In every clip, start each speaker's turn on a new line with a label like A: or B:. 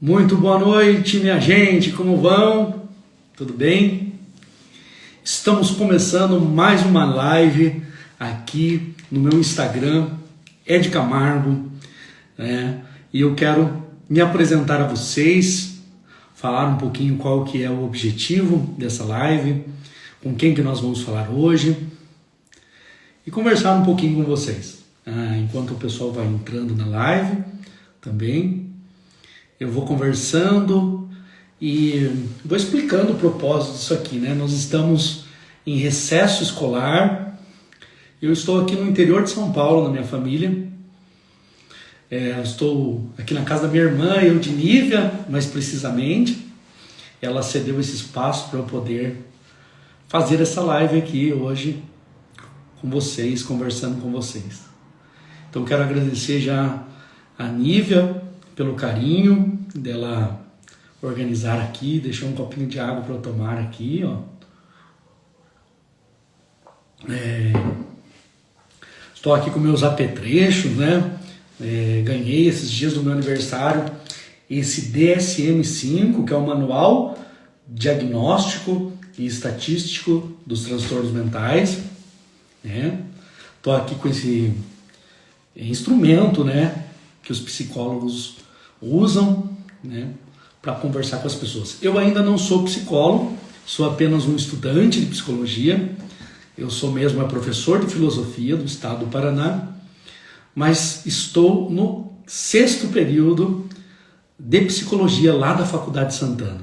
A: Muito boa noite, minha gente, como vão? Tudo bem? Estamos começando mais uma live aqui no meu Instagram, Ed Camargo, né? E eu quero me apresentar a vocês, falar um pouquinho qual que é o objetivo dessa live, com quem que nós vamos falar hoje e conversar um pouquinho com vocês. Enquanto o pessoal vai entrando na live também, eu vou conversando e vou explicando o propósito disso aqui, né? Nós estamos em recesso escolar. Eu estou aqui no interior de São Paulo, na minha família. Estou aqui na casa da minha irmã, Eudinívia, mais precisamente. Ela cedeu esse espaço para eu poder fazer essa live aqui hoje com vocês, conversando com vocês. Então quero agradecer já a Nívia pelo carinho dela organizar aqui, deixou um copinho de água para eu tomar aqui, ó. Estou aqui com meus apetrechos, né? Ganhei esses dias do meu aniversário esse DSM-5, que é o Manual Diagnóstico e Estatístico dos Transtornos Mentais, né? Estou aqui com esse instrumento, né, que os psicólogos usam, né, para conversar com as pessoas. Eu ainda não sou psicólogo, sou apenas um estudante de psicologia. Eu sou mesmo professor de filosofia do estado do Paraná, mas estou no 6º período de psicologia lá da Faculdade Santana.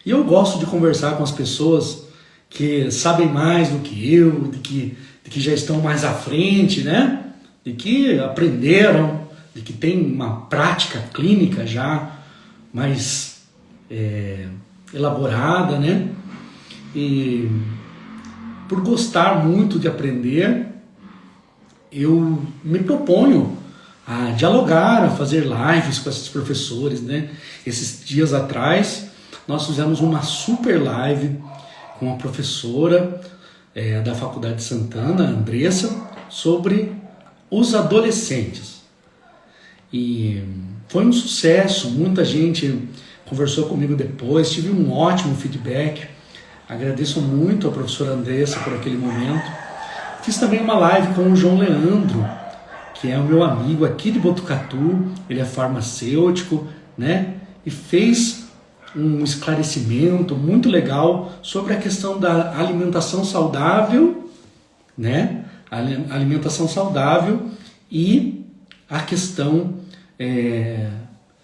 A: E eu gosto de conversar com as pessoas que sabem mais do que eu, de que já estão mais à frente, né? De que aprenderam, de que tem uma prática clínica já mais elaborada, né? E por gostar muito de aprender, eu me proponho a dialogar, a fazer lives com esses professores, né? Esses dias atrás, nós fizemos uma super live com a professora da Faculdade de Santana, Andressa, sobre os adolescentes. E foi um sucesso, muita gente conversou comigo depois, tive um ótimo feedback. Agradeço muito a professora Andressa por aquele momento. Fiz também uma live com o João Leandro, que é o meu amigo aqui de Botucatu, ele é farmacêutico, né? E fez um esclarecimento muito legal sobre a questão da alimentação saudável, né? A alimentação saudável e a questão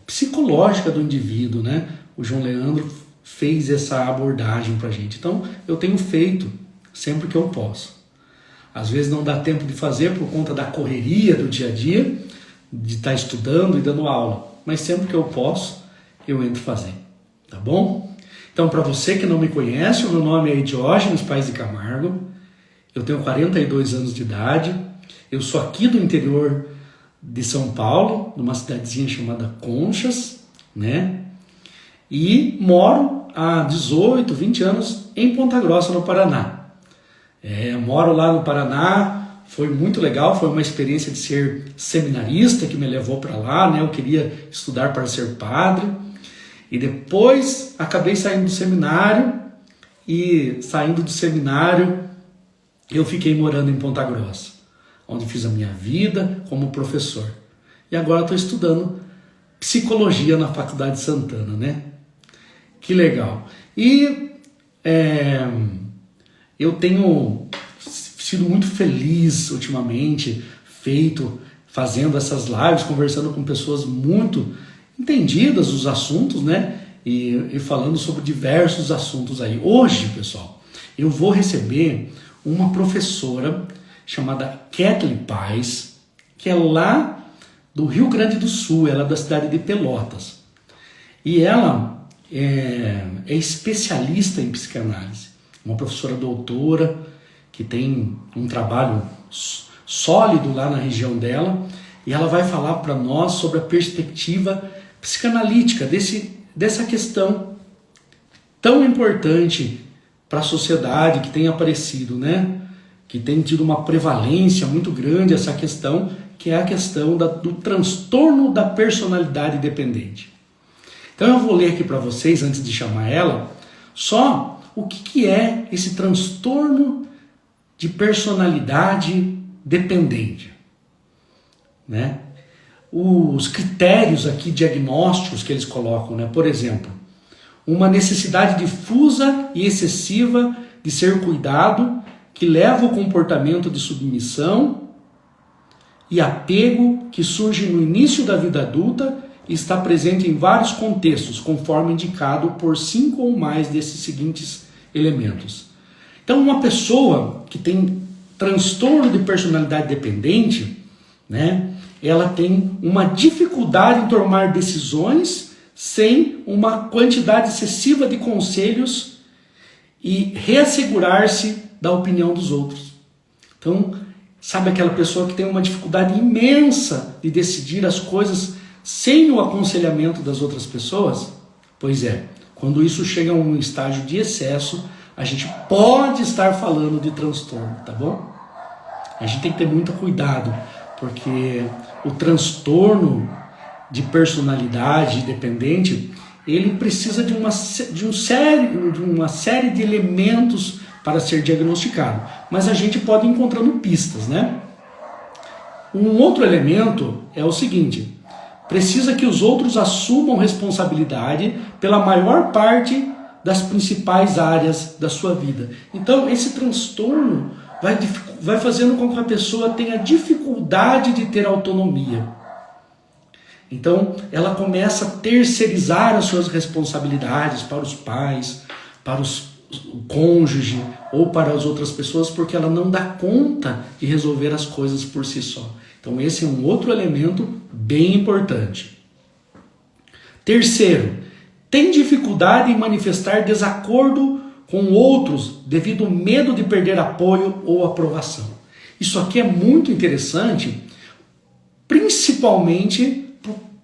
A: psicológica do indivíduo, né? O João Leandro fez essa abordagem pra gente. Então, eu tenho feito sempre que eu posso. Às vezes não dá tempo de fazer por conta da correria do dia a dia, de estar estudando e dando aula. Mas sempre que eu posso, eu entro fazer. Tá bom? Então, para você que não me conhece, o meu nome é Diógenes Paes de Camargo. Eu tenho 42 anos de idade. Eu sou aqui do interior de São Paulo, numa cidadezinha chamada Conchas, né? E moro há 18, 20 anos em Ponta Grossa, no Paraná. Moro lá no Paraná, foi muito legal, foi uma experiência de ser seminarista que me levou para lá, né? Eu queria estudar para ser padre. E depois acabei saindo do seminário, e saindo do seminário eu fiquei morando em Ponta Grossa, onde fiz a minha vida como professor. E agora estou estudando psicologia na Faculdade Santana, né? Que legal. E eu tenho sido muito feliz ultimamente, fazendo essas lives, conversando com pessoas muito entendidas dos assuntos, né? E falando sobre diversos assuntos aí. Hoje, pessoal, eu vou receber uma professora chamada Kathleen Paes, que é lá do Rio Grande do Sul, ela é da cidade de Pelotas. E ela é especialista em psicanálise, uma professora doutora que tem um trabalho sólido lá na região dela, e ela vai falar para nós sobre a perspectiva psicanalítica dessa questão tão importante para a sociedade, que tem aparecido, né? Que tem tido uma prevalência muito grande essa questão, que é a questão do transtorno da personalidade dependente. Então eu vou ler aqui para vocês, antes de chamar ela, só o que é esse transtorno de personalidade dependente, né? Os critérios aqui diagnósticos que eles colocam, né? Por exemplo, uma necessidade difusa e excessiva de ser cuidado que leva ao comportamento de submissão e apego que surge no início da vida adulta e está presente em vários contextos, conforme indicado por 5 ou mais desses seguintes elementos. Então, uma pessoa que tem transtorno de personalidade dependente, né, ela tem uma dificuldade em tomar decisões sem uma quantidade excessiva de conselhos e reassegurar-se da opinião dos outros. Então, sabe aquela pessoa que tem uma dificuldade imensa de decidir as coisas sem o aconselhamento das outras pessoas? Pois é, quando isso chega a um estágio de excesso, a gente pode estar falando de transtorno, tá bom? A gente tem que ter muito cuidado, porque o transtorno de personalidade dependente, ele precisa de uma série de elementos para ser diagnosticado. Mas a gente pode ir encontrando pistas, né? Um outro elemento é o seguinte: precisa que os outros assumam responsabilidade pela maior parte das principais áreas da sua vida. Então, esse transtorno vai fazendo com que a pessoa tenha dificuldade de ter autonomia. Então, ela começa a terceirizar as suas responsabilidades para os pais, para o cônjuge ou para as outras pessoas, porque ela não dá conta de resolver as coisas por si só. Então, esse é um outro elemento bem importante. Terceiro, tem dificuldade em manifestar desacordo com outros devido ao medo de perder apoio ou aprovação. Isso aqui é muito interessante, principalmente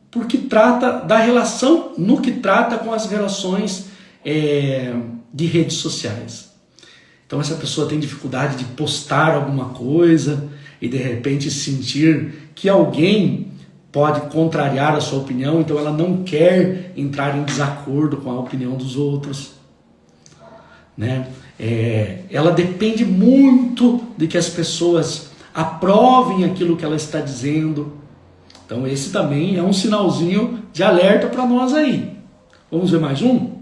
A: porque trata da relação, no que trata com as relações de redes sociais. Então essa pessoa tem dificuldade de postar alguma coisa e de repente sentir que alguém pode contrariar a sua opinião, então ela não quer entrar em desacordo com a opinião dos outros, né? Ela depende muito de que as pessoas aprovem aquilo que ela está dizendo. Então esse também é um sinalzinho de alerta para nós aí. Vamos ver mais um?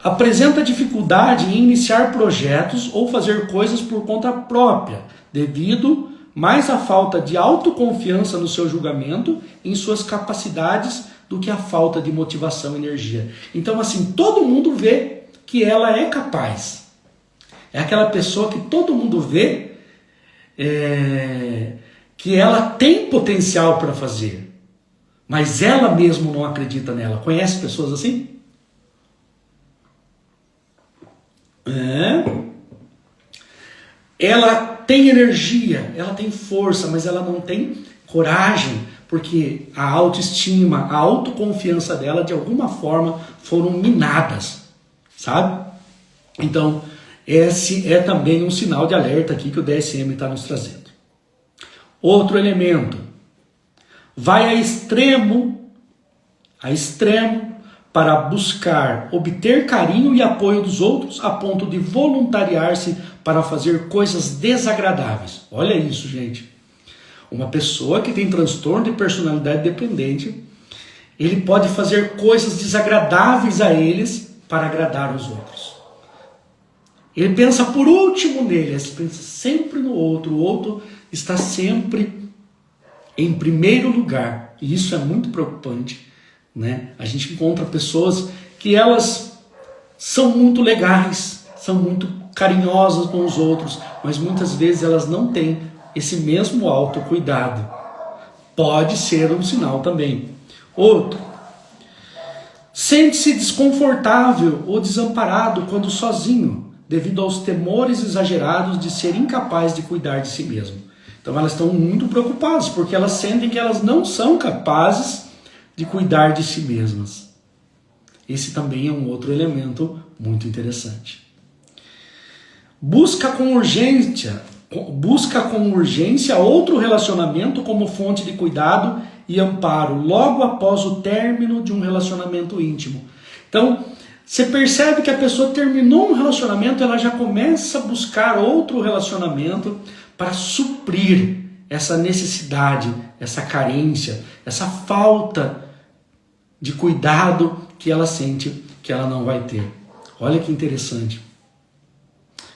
A: Apresenta dificuldade em iniciar projetos ou fazer coisas por conta própria, devido mais à falta de autoconfiança no seu julgamento, em suas capacidades, do que a falta de motivação e energia. Então, assim, todo mundo vê que ela é capaz. É aquela pessoa que todo mundo vê que ela tem potencial para fazer, mas ela mesma não acredita nela. Conhece pessoas assim? Ela tem energia, ela tem força, mas ela não tem coragem, porque a autoestima, a autoconfiança dela, de alguma forma, foram minadas, sabe? Então, esse é também um sinal de alerta aqui que o DSM está nos trazendo. Outro elemento, vai a extremo para buscar obter carinho e apoio dos outros a ponto de voluntariar-se para fazer coisas desagradáveis. Olha isso, gente. Uma pessoa que tem transtorno de personalidade dependente, ele pode fazer coisas desagradáveis a eles para agradar os outros. Ele pensa por último nele, ele pensa sempre no outro. O outro está sempre em primeiro lugar. E isso é muito preocupante, né? A gente encontra pessoas que elas são muito legais, são muito carinhosas com os outros, mas muitas vezes elas não têm esse mesmo autocuidado. Pode ser um sinal também. Outro, sente-se desconfortável ou desamparado quando sozinho, devido aos temores exagerados de ser incapaz de cuidar de si mesmo. Então elas estão muito preocupadas, porque elas sentem que elas não são capazes de cuidar de si mesmas. Esse também é um outro elemento muito interessante. Busca com urgência outro relacionamento como fonte de cuidado e amparo logo após o término de um relacionamento íntimo. Então, você percebe que a pessoa terminou um relacionamento, ela já começa a buscar outro relacionamento para suprir essa necessidade, essa carência, essa falta de cuidado que ela sente que ela não vai ter. Olha que interessante.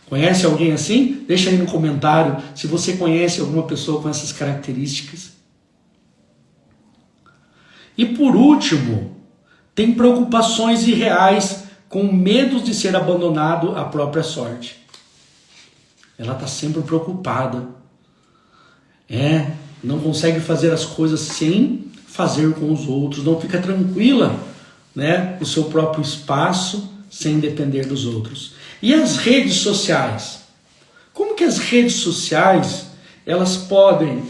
A: Conhece alguém assim? Deixa aí no comentário se você conhece alguma pessoa com essas características. E por último, tem preocupações irreais com medo de ser abandonado à própria sorte. Ela está sempre preocupada. Não consegue fazer as coisas sem fazer com os outros, não fica tranquila, no seu próprio espaço, sem depender dos outros. E as redes sociais? Como que as redes sociais, elas podem,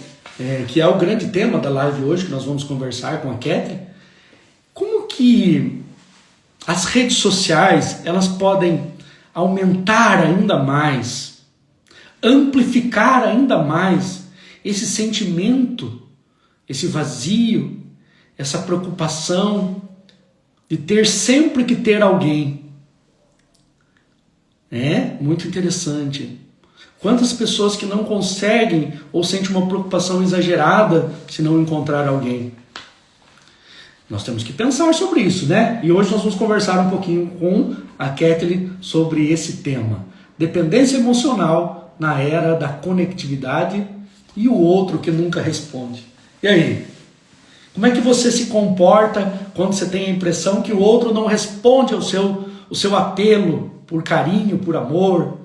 A: que é o grande tema da live hoje, que nós vamos conversar com a Kathleen, como que as redes sociais, elas podem aumentar ainda mais, amplificar ainda mais esse sentimento, esse vazio, essa preocupação de ter sempre que ter alguém. É muito interessante. Quantas pessoas que não conseguem ou sentem uma preocupação exagerada se não encontrar alguém? Nós temos que pensar sobre isso, né? E hoje nós vamos conversar um pouquinho com a Kathleen sobre esse tema. Dependência emocional na era da conectividade e o outro que nunca responde. E aí? Como é que você se comporta quando você tem a impressão que o outro não responde ao seu apelo por carinho, por amor?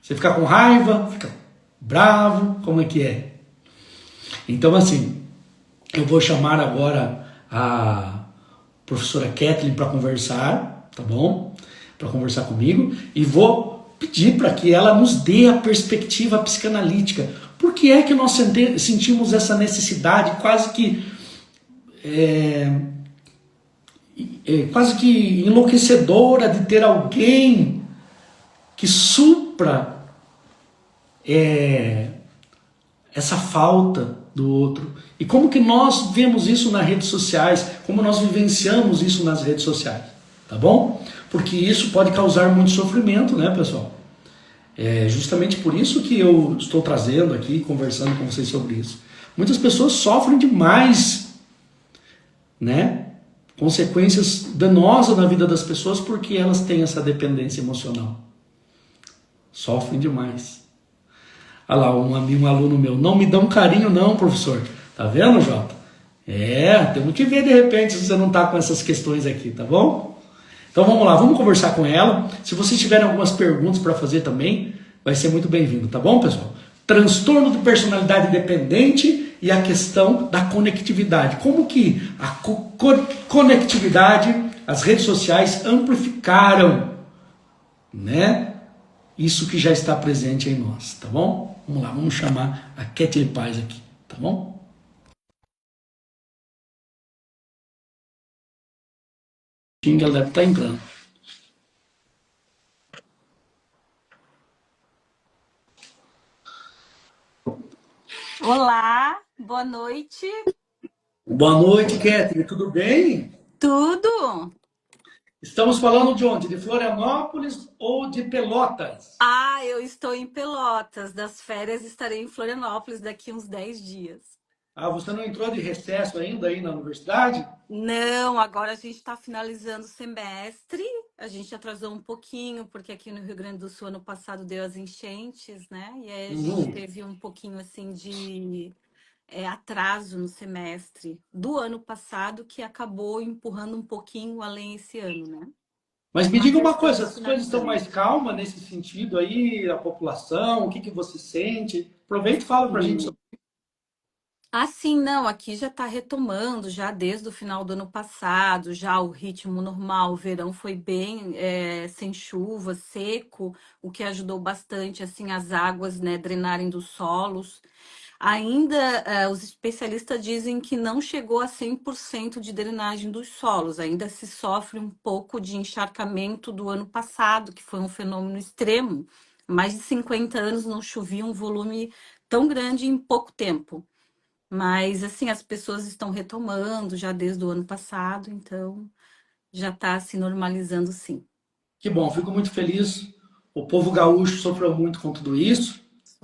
A: Você fica com raiva, fica bravo, como é que é? Então, assim, eu vou chamar agora a professora Kathleen para conversar, tá bom? Para conversar comigo, e vou pedir para que ela nos dê a perspectiva psicanalítica. Por que é que nós sentimos essa necessidade quase que enlouquecedora de ter alguém que supra essa falta do outro? E como que nós vemos isso nas redes sociais, como nós vivenciamos isso nas redes sociais, tá bom? Porque isso pode causar muito sofrimento, né, pessoal? É justamente por isso que eu estou trazendo aqui, conversando com vocês sobre isso. Muitas pessoas sofrem demais, né? Consequências danosas na vida das pessoas porque elas têm essa dependência emocional. Sofrem demais. Olha lá, um aluno meu, não me dão carinho não, professor. Tá vendo, Jota? Temos que ver de repente se você não tá com essas questões aqui, tá bom? Então vamos lá, vamos conversar com ela. Se vocês tiverem algumas perguntas para fazer também, vai ser muito bem-vindo, tá bom, pessoal? Transtorno de personalidade dependente e a questão da conectividade. Como que a conectividade, as redes sociais amplificaram, né? Isso que já está presente em nós, tá bom? Vamos lá, vamos chamar a Kathleen Paz aqui, tá bom? Ela deve estar entrando.
B: Olá, boa noite.
A: Boa noite, Kathleen, tudo bem?
B: Tudo?
A: Estamos falando de onde? De Florianópolis ou de Pelotas?
B: Eu estou em Pelotas. Das férias estarei em Florianópolis daqui uns 10 dias.
A: Você não entrou de recesso ainda aí na universidade?
B: Não, agora a gente está finalizando o semestre. A gente atrasou um pouquinho, porque aqui no Rio Grande do Sul, ano passado, deu as enchentes, né? E aí a gente teve um pouquinho assim de atraso no semestre do ano passado, que acabou empurrando um pouquinho além esse ano, né?
A: Mas me
B: Mas
A: diga
B: já
A: uma coisa,
B: estamos
A: as coisas estão
B: finalizando.
A: mais calmas nesse sentido aí, a população, o que que você sente? Aproveita e fala pra gente sobre.
B: Sim, não, aqui já está retomando, já desde o final do ano passado, já o ritmo normal, o verão foi bem sem chuva, seco, o que ajudou bastante, assim, as águas, né, drenarem dos solos. Ainda, os especialistas dizem que não chegou a 100% de drenagem dos solos, ainda se sofre um pouco de encharcamento do ano passado, que foi um fenômeno extremo. Mais de 50 anos não chovia um volume tão grande em pouco tempo. Mas, assim, as pessoas estão retomando já desde o ano passado, então já está se normalizando, sim.
A: Que bom, fico muito feliz. O povo gaúcho sofreu muito com tudo isso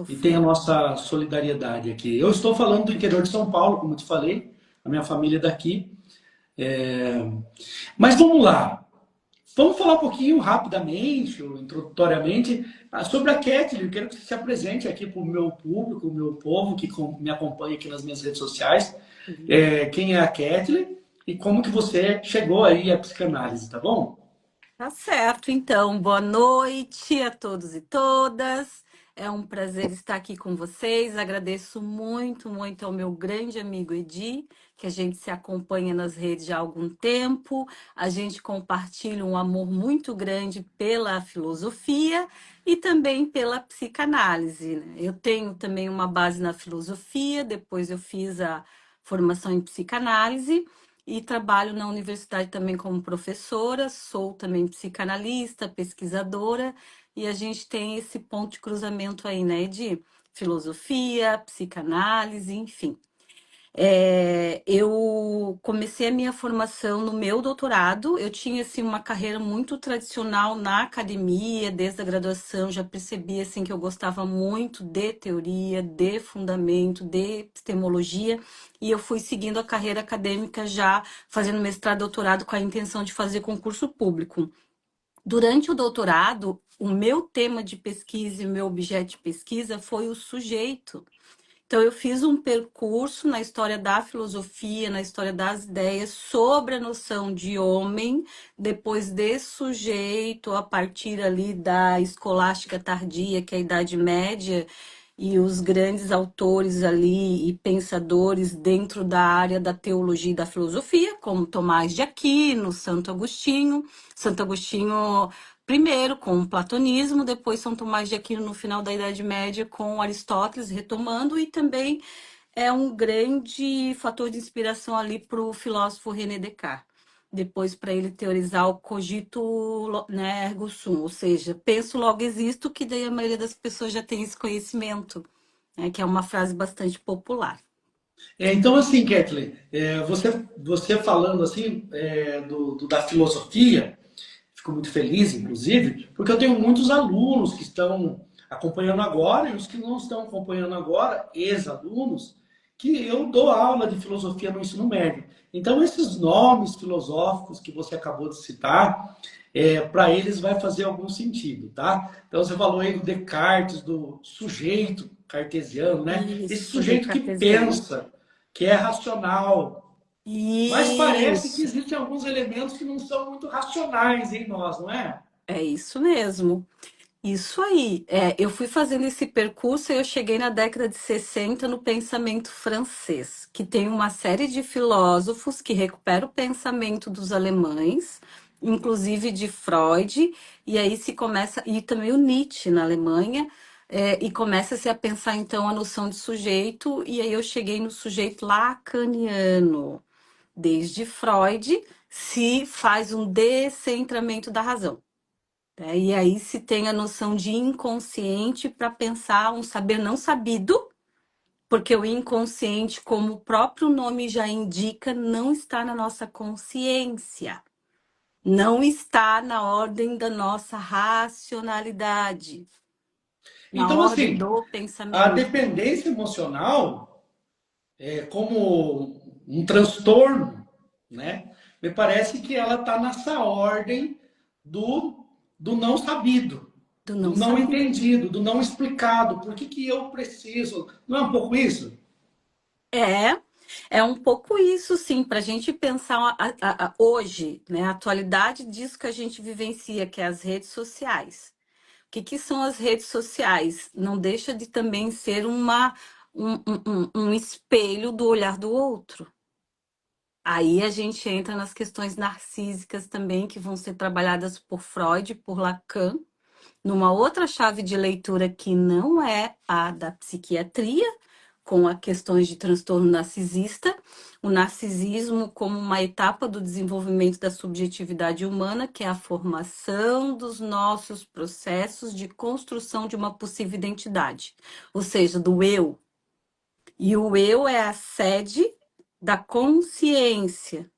A: e tem a
B: Sofreu.
A: nossa solidariedade aqui. Eu estou falando do interior de São Paulo, como eu te falei, a minha família é daqui. É, Mas vamos lá. Vamos falar um pouquinho rapidamente, ou introdutoriamente, sobre a Kathleen. Eu quero que você se apresente aqui para o meu público, o meu povo que me acompanha aqui nas minhas redes sociais. Quem é a Kathleen e como que você chegou aí à psicanálise, tá bom?
B: Tá certo, então, boa noite a todos e todas. É um prazer estar aqui com vocês. Agradeço muito, muito ao meu grande amigo Edi, que a gente se acompanha nas redes já há algum tempo. A gente compartilha um amor muito grande pela filosofia e também pela psicanálise, né? Eu tenho também uma base na filosofia, depois eu fiz a formação em psicanálise e trabalho na universidade também como professora, sou também psicanalista, pesquisadora, e a gente tem esse ponto de cruzamento aí, né, de filosofia, psicanálise, enfim. Eu comecei a minha formação no meu doutorado. Eu tinha assim uma carreira muito tradicional na academia, desde a graduação, já percebi assim que eu gostava muito de teoria, de fundamento, de epistemologia, e eu fui seguindo a carreira acadêmica já fazendo mestrado, doutorado com a intenção de fazer concurso público. Durante o doutorado, o meu tema de pesquisa e o meu objeto de pesquisa foi o sujeito. Então, eu fiz um percurso na história da filosofia, na história das ideias, sobre a noção de homem, depois de sujeito, a partir ali da escolástica tardia, que é a Idade Média, e os grandes autores ali e pensadores dentro da área da teologia e da filosofia, como Tomás de Aquino, Santo Agostinho. Santo Agostinho primeiro com o platonismo, depois São Tomás de Aquino no final da Idade Média com Aristóteles retomando, e também é um grande fator de inspiração ali para o filósofo René Descartes. Depois, para ele teorizar o cogito, né, ergo sum, ou seja, penso logo existo, que daí a maioria das pessoas já tem esse conhecimento, né, que é uma frase bastante popular.
A: Então, assim, Kathleen, você falando assim da filosofia, fico muito feliz, inclusive, porque eu tenho muitos alunos que estão acompanhando agora e os que não estão acompanhando agora, ex-alunos, que eu dou aula de filosofia no ensino médio. Então, esses nomes filosóficos que você acabou de citar, para eles vai fazer algum sentido, tá? Então, você falou aí do Descartes, do sujeito cartesiano, né? Esse
B: Isso, do
A: sujeito que
B: cartesiano.
A: pensa, que é racional, mas parece que
B: Isso,
A: existem alguns elementos que não são muito racionais em nós, não é?
B: é isso mesmo. Isso aí. Eu fui fazendo esse percurso e eu cheguei na década de 60 no pensamento francês, que tem uma série de filósofos que recuperam o pensamento dos alemães, inclusive de Freud, e aí se começa, e também o Nietzsche na Alemanha, e começa-se a pensar então a noção de sujeito, e aí eu cheguei no sujeito lacaniano. Desde Freud se faz um descentramento da razão. E aí se tem a noção de inconsciente para pensar um saber não sabido, porque o inconsciente, como o próprio nome já indica, não está na nossa consciência, não está na ordem da nossa racionalidade, na
A: Então,
B: ordem
A: assim,
B: do
A: a
B: pensamento.
A: dependência emocional é como um transtorno, né? Me parece que ela está nessa ordem do não sabido,
B: Do
A: do
B: não
A: não
B: saber.
A: entendido, do não explicado. Por que que eu preciso? Não é um pouco isso?
B: É, é um pouco isso, sim, para a gente pensar hoje, né, a atualidade disso que a gente vivencia, que é as redes sociais. O que são as redes sociais? Não deixa de também ser um espelho do olhar do outro. Aí a gente entra nas questões narcísicas também, que vão ser trabalhadas por Freud, por Lacan, numa outra chave de leitura que não é a da psiquiatria, com as questões de transtorno narcisista, o narcisismo como uma etapa do desenvolvimento da subjetividade humana, que é a formação dos nossos processos de construção de uma possível identidade, ou seja, do eu. E o eu é a sede da consciência.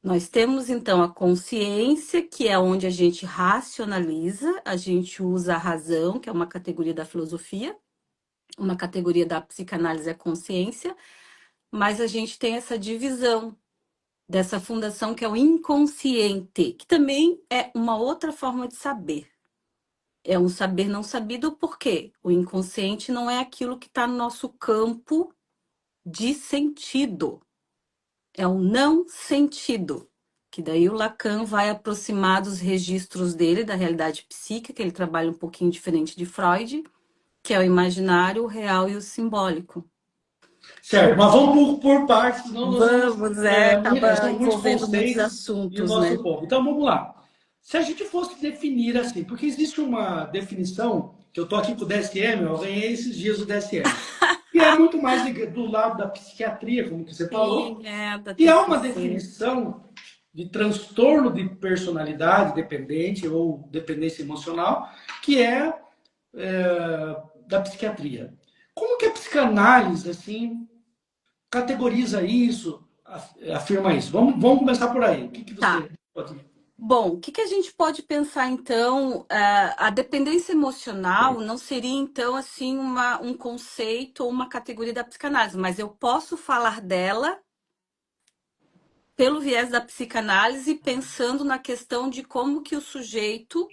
B: Nós temos então a consciência, que é onde a gente racionaliza, a gente usa a razão, que é uma categoria da filosofia, uma categoria da psicanálise é a consciência, mas a gente tem essa divisão dessa fundação que é o inconsciente, que também é uma outra forma de saber. É um saber não sabido, por quê? O inconsciente não é aquilo que está no nosso campo de sentido. É um não sentido. Que daí o Lacan vai aproximar dos registros dele, da realidade psíquica, que ele trabalha um pouquinho diferente de Freud, que é o imaginário, o real e o simbólico.
A: Certo, mas vamos por partes, senão nós vamos.
B: Vamos,
A: São
B: acaba
A: muitos
B: envolvendo muitos
A: conceitos e o
B: assuntos, né?
A: nosso povo. Então vamos lá. Se a gente fosse definir assim, porque existe uma definição, que eu estou aqui com o DSM, eu ganhei esses dias o DSM, que é muito mais do lado da psiquiatria, como que você falou,
B: Sim, é da
A: e há uma
B: TCC.
A: definição de transtorno de personalidade dependente ou dependência emocional, que da psiquiatria. Como que a psicanálise, assim, categoriza isso, afirma isso? Vamos começar por aí. O que
B: Tá.
A: você pode...
B: Bom, o que que a gente pode pensar então? A dependência emocional não seria então assim um conceito ou uma categoria da psicanálise, mas eu posso falar dela pelo viés da psicanálise, pensando na questão de como que o sujeito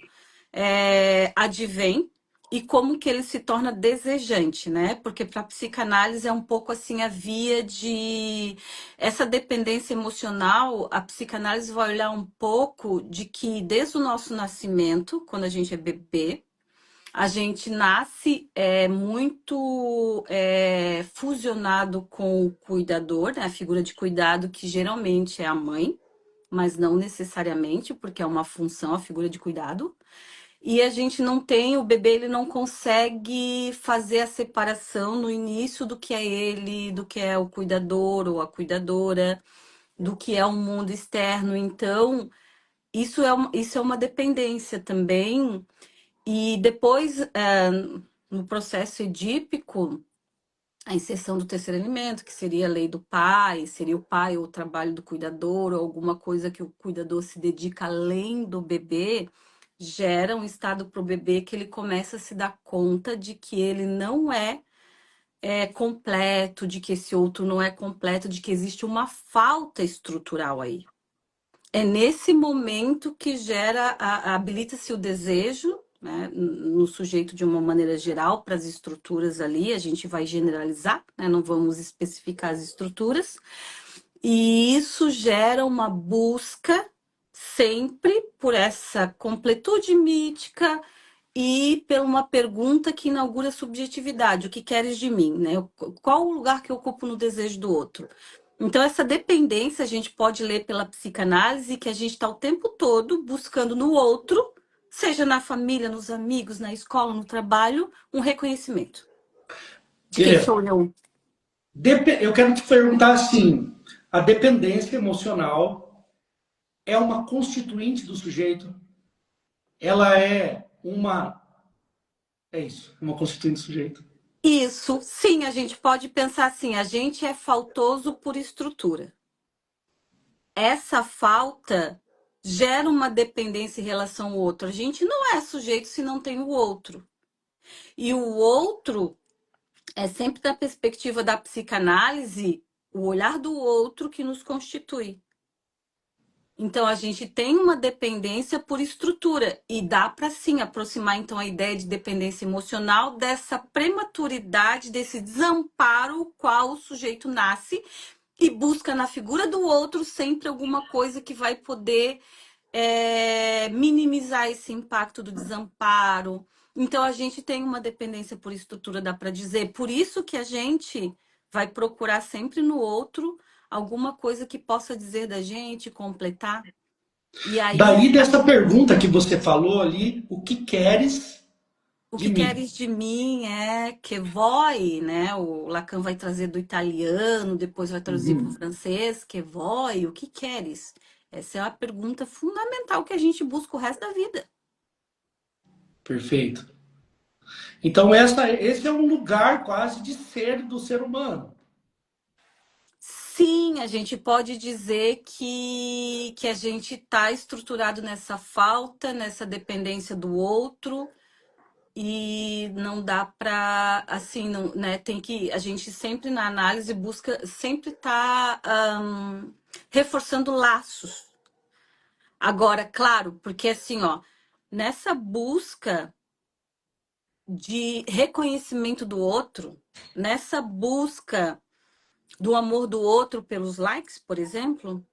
B: advém e como que ele se torna desejante, né? Porque para a psicanálise é um pouco assim a via de essa dependência emocional. A psicanálise vai olhar um pouco de que desde o nosso nascimento, quando a gente é bebê, a gente nasce muito fusionado com o cuidador, né? A figura de cuidado que geralmente é a mãe, mas não necessariamente, porque é uma função, a figura de cuidado. E a gente não tem, o bebê ele não consegue fazer a separação no início do que é ele, do que é o cuidador ou a cuidadora, do que é o mundo externo. Então, isso é uma dependência também. E depois, no processo edípico, a inserção do terceiro elemento, que seria a lei do pai, seria o pai ou o trabalho do cuidador, ou alguma coisa que o cuidador se dedica além do bebê, gera um estado para o bebê que ele começa a se dar conta de que ele não é completo, de que esse outro não é completo, de que existe uma falta estrutural aí. É nesse momento que habilita-se o desejo, né, no sujeito de uma maneira geral, para as estruturas ali, a gente vai generalizar, né, não vamos especificar as estruturas, e isso gera uma busca sempre por essa completude mítica e por uma pergunta que inaugura a subjetividade: o que queres de mim, né? Qual o lugar que eu ocupo no desejo do outro? Então, essa dependência a gente pode ler pela psicanálise, que a gente está o tempo todo buscando no outro, seja na família, nos amigos, na escola, no trabalho, um reconhecimento de quem
A: Beleza.
B: sou eu.
A: Eu quero te perguntar assim, a dependência emocional é uma constituinte do sujeito? Ela é uma... É isso, uma constituinte do sujeito.
B: Isso, sim, a gente pode pensar assim: a gente é faltoso por estrutura. Essa falta gera uma dependência em relação ao outro. A gente não é sujeito se não tem o outro. E o outro é sempre da perspectiva da psicanálise, o olhar do outro que nos constitui. Então a gente tem uma dependência por estrutura e dá para sim aproximar então a ideia de dependência emocional dessa prematuridade, desse desamparo qual o sujeito nasce e busca na figura do outro sempre alguma coisa que vai poder minimizar esse impacto do desamparo. Então a gente tem uma dependência por estrutura, dá para dizer. Por isso que a gente vai procurar sempre no outro alguma coisa que possa dizer da gente, completar. E aí,
A: Daí dessa pergunta que você falou ali, o que queres
B: o
A: de
B: que
A: mim?
B: queres de mim é que vuoi, né? O Lacan vai trazer do italiano, depois vai traduzir para o
A: Uhum,
B: francês, que vuoi, o que queres? Essa é a pergunta fundamental que a gente busca o resto da vida.
A: perfeito. Então, esse é um lugar quase de ser do ser humano.
B: Sim, a gente pode dizer que a gente está estruturado nessa falta, nessa dependência do outro, e não dá para, assim, não, né? Tem que, a gente sempre na análise busca, sempre tá reforçando laços. Agora, claro, porque assim, ó, nessa busca de reconhecimento do outro, nessa busca do amor do outro pelos likes, por exemplo,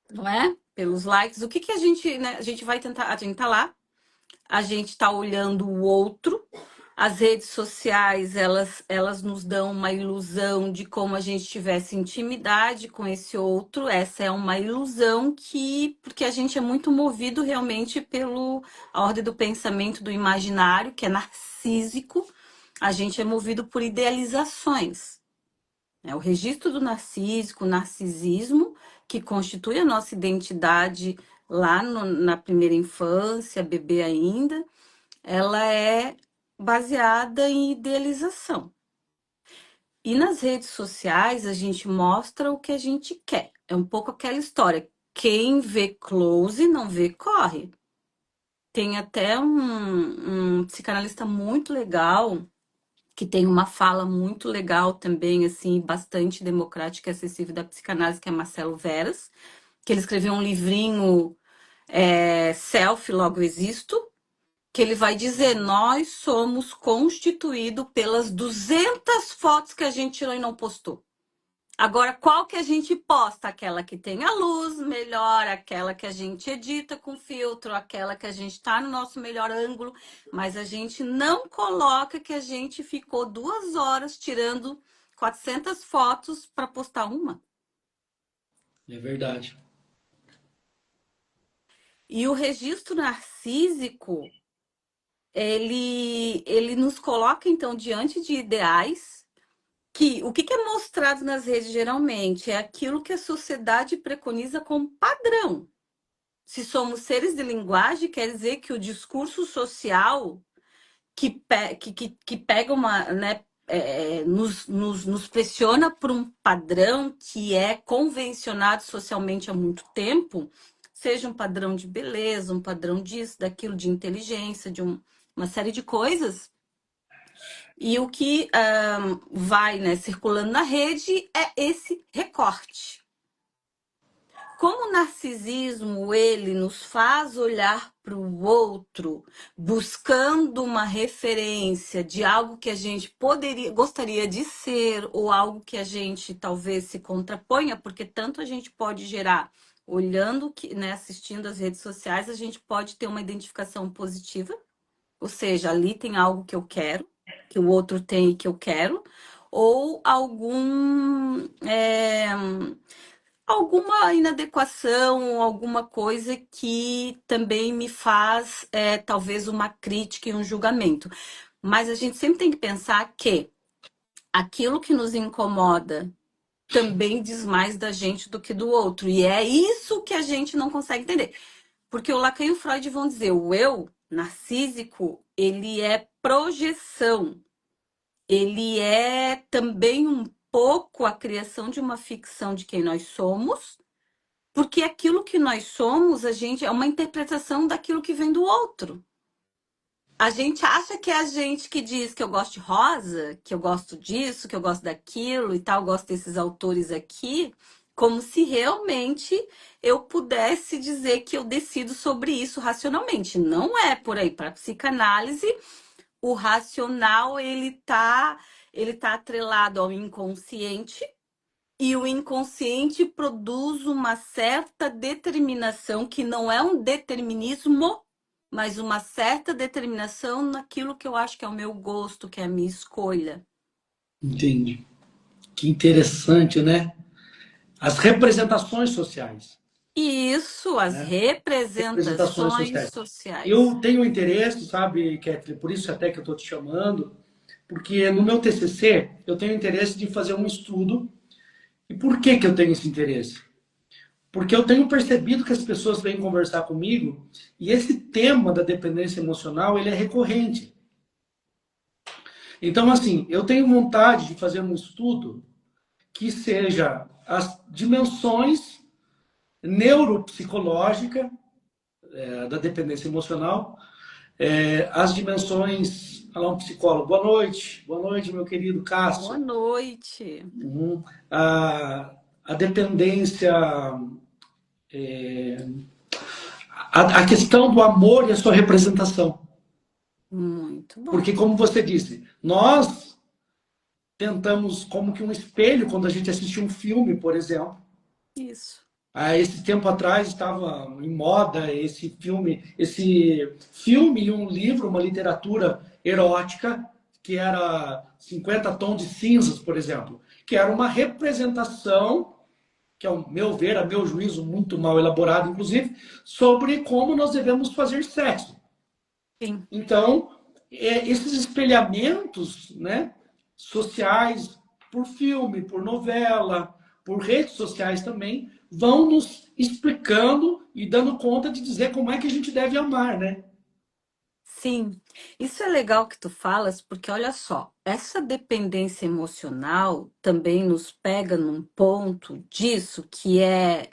B: não é? Pelos likes, o que que a gente, né? A gente vai tentar, a gente tá lá, a gente está olhando o outro. As redes sociais, elas nos dão uma ilusão de como a gente tivesse intimidade com esse outro. Essa é uma ilusão porque a gente é muito movido realmente pelo a ordem do pensamento do imaginário, que é narcísico. A gente é movido por idealizações. É o registro do narcísico, o narcisismo, que constitui a nossa identidade lá na primeira infância, bebê ainda, ela é baseada em idealização. E nas redes sociais a gente mostra o que a gente quer. É um pouco aquela história. Quem vê close não vê corre. Tem até um psicanalista muito legal que tem uma fala muito legal também, assim, bastante democrática e acessível da psicanálise, que é Marcelo Veras, que ele escreveu um livrinho Self, Logo Existo, que ele vai dizer, nós somos constituídos pelas 200 fotos que a gente tirou e não postou. Agora, qual que a gente posta? Aquela que tem a luz melhor, aquela que a gente edita com filtro, aquela que a gente está no nosso melhor ângulo, mas a gente não coloca que a gente ficou 2 horas tirando 400 fotos para postar uma.
A: É verdade.
B: E o registro narcísico, ele nos coloca, então, diante de ideais que o que é mostrado nas redes geralmente é aquilo que a sociedade preconiza como padrão. Se somos seres de linguagem, quer dizer que o discurso social que pega uma, né, nos pressiona por um padrão que é convencionado socialmente há muito tempo, seja um padrão de beleza, um padrão disso, daquilo, de inteligência, uma série de coisas. E o que vai, né, circulando na rede é esse recorte. Como o narcisismo ele nos faz olhar para o outro, buscando uma referência de algo que a gente gostaria de ser ou algo que a gente talvez se contraponha, porque tanto a gente pode gerar olhando né, assistindo as redes sociais, a gente pode ter uma identificação positiva, ou seja, ali tem algo que eu quero, que o outro tem e que eu quero, ou alguma inadequação, alguma coisa que também me faz, talvez, uma crítica e um julgamento. Mas a gente sempre tem que pensar que aquilo que nos incomoda também diz mais da gente do que do outro. E é isso que a gente não consegue entender. Porque o Lacan e o Freud vão dizer, o eu narcísico, ele é projeção. Ele é também um pouco a criação de uma ficção de quem nós somos, porque aquilo que nós somos, a gente é uma interpretação daquilo que vem do outro. A gente acha que é a gente que diz que eu gosto de rosa, que eu gosto disso, que eu gosto daquilo e tal, eu gosto desses autores aqui, como se realmente eu pudesse dizer que eu decido sobre isso racionalmente. Não é por aí. Para a psicanálise, o racional ele tá atrelado ao inconsciente. E o inconsciente produz uma certa determinação, que não é um determinismo, mas uma certa determinação naquilo que eu acho que é o meu gosto, que é a minha escolha.
A: Entendi. Que interessante, né? As representações sociais,
B: E isso, as
A: né? Representações
B: representações
A: sociais.
B: sociais.
A: Eu tenho interesse, sabe, Kathleen, por isso até que eu estou te chamando, porque no meu TCC eu tenho interesse de fazer um estudo. E por que que eu tenho esse interesse? Porque eu tenho percebido que as pessoas vêm conversar comigo e esse tema da dependência emocional ele é recorrente. Então, assim, eu tenho vontade de fazer um estudo que seja as dimensões neuropsicológica da dependência emocional, as dimensões. Falar um psicólogo. Boa noite, meu querido
B: Boa
A: Cássio.
B: noite.
A: Uhum. A dependência, a questão do amor e a sua representação.
B: Muito
A: Porque,
B: bom.
A: como você disse, nós tentamos, como que um espelho, quando a gente assiste um filme, por exemplo.
B: Isso.
A: Há esse tempo atrás estava em moda esse filme e um livro, uma literatura erótica, que era 50 Tons de Cinzas, por exemplo, que era uma representação, que ao meu ver, a meu juízo, muito mal elaborado, inclusive, sobre como nós devemos fazer sexo.
B: Sim.
A: Então, esses espelhamentos, né, sociais, por filme, por novela, por redes sociais também, vão nos explicando e dando conta de dizer como é que a gente deve amar, né?
B: Sim, isso é legal que tu falas, porque olha só, essa dependência emocional também nos pega num ponto disso que é,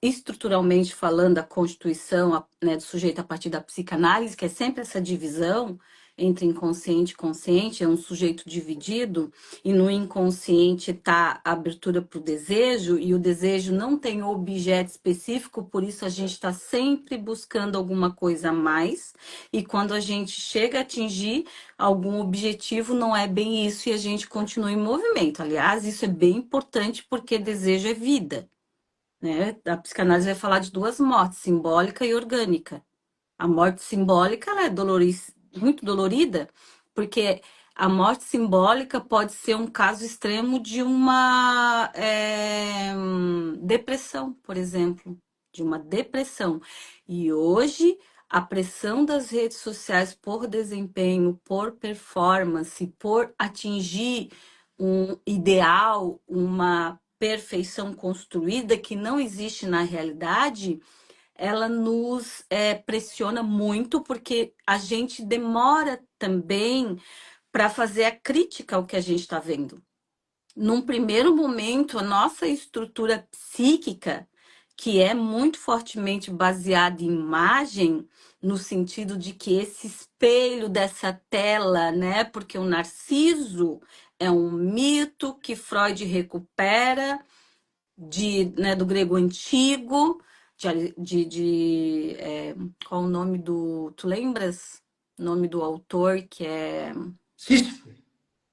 B: estruturalmente falando, a constituição, né, do sujeito a partir da psicanálise, que é sempre essa divisão entre inconsciente e consciente, é um sujeito dividido, e no inconsciente está a abertura para o desejo, e o desejo não tem objeto específico, por isso a gente está sempre buscando alguma coisa a mais. E quando a gente chega a atingir algum objetivo, não é bem isso e a gente continua em movimento. Aliás, isso é bem importante porque desejo é vida, né? A psicanálise vai falar de duas mortes, simbólica e orgânica. A morte simbólica, ela é muito dolorida, porque a morte simbólica pode ser um caso extremo de uma depressão, por exemplo, de uma depressão. E hoje, a pressão das redes sociais por desempenho, por performance, por atingir um ideal, uma perfeição construída que não existe na realidade, ela nos pressiona muito porque a gente demora também para fazer a crítica ao que a gente está vendo. Num primeiro momento, a nossa estrutura psíquica, que é muito fortemente baseada em imagem, no sentido de que esse espelho dessa tela, né? Porque o Narciso é um mito que Freud recupera né, do grego antigo, qual o nome do. Tu lembras? O nome do autor que é.
A: Sísifo. Ah,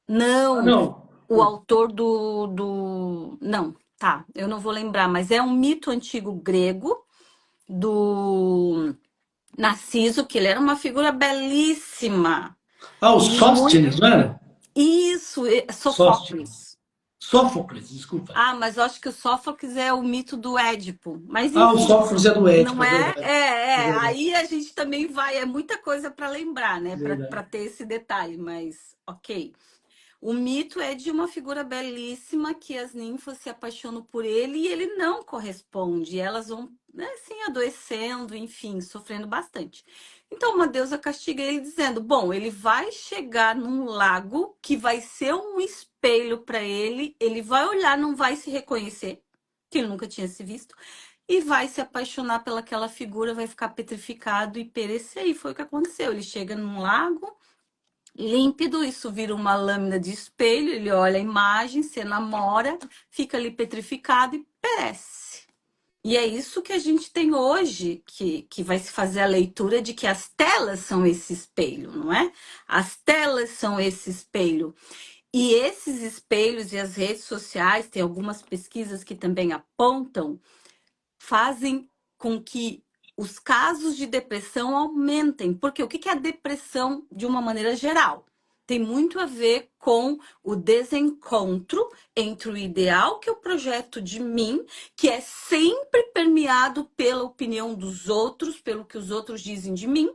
B: Não,
A: não.
B: o autor do. Não, tá, eu não vou lembrar, mas é um mito antigo grego do Narciso, que ele era uma figura belíssima
A: Ah, o
B: e muito.
A: Sóstenes, não era?
B: Isso,
A: Sóstenes.
B: Sofóclis.
A: Sófocles, desculpa.
B: Ah, mas eu acho que o Sófocles é o mito do Édipo. Mas
A: Ah, o
B: enfim,
A: Sófocles é do Édipo,
B: não
A: é
B: é?
A: verdade. É verdade.
B: Aí a gente também vai, é muita coisa para lembrar, né?
A: É
B: Para
A: verdade.
B: ter esse detalhe, mas ok. O mito é de uma figura belíssima que as ninfas se apaixonam por ele e ele não corresponde. Elas vão, né, assim, adoecendo, enfim, sofrendo bastante. Então, uma deusa castiga ele dizendo: bom, ele vai chegar num lago que vai ser um espelho para ele, ele vai olhar, não vai se reconhecer, que ele nunca tinha se visto, e vai se apaixonar pelaquela figura, vai ficar petrificado e perecer. E foi o que aconteceu. Ele chega num lago límpido, isso vira uma lâmina de espelho, ele olha a imagem, se namora, fica ali petrificado e perece. E é isso que a gente tem hoje, que vai se fazer a leitura de que as telas são esse espelho, não é? As telas são esse espelho. E esses espelhos e as redes sociais, tem algumas pesquisas que também apontam, fazem com que os casos de depressão aumentem. Porque o que é a depressão de uma maneira geral? Tem muito a ver com o desencontro entre o ideal que eu projeto de mim, que é sempre permeado pela opinião dos outros, pelo que os outros dizem de mim,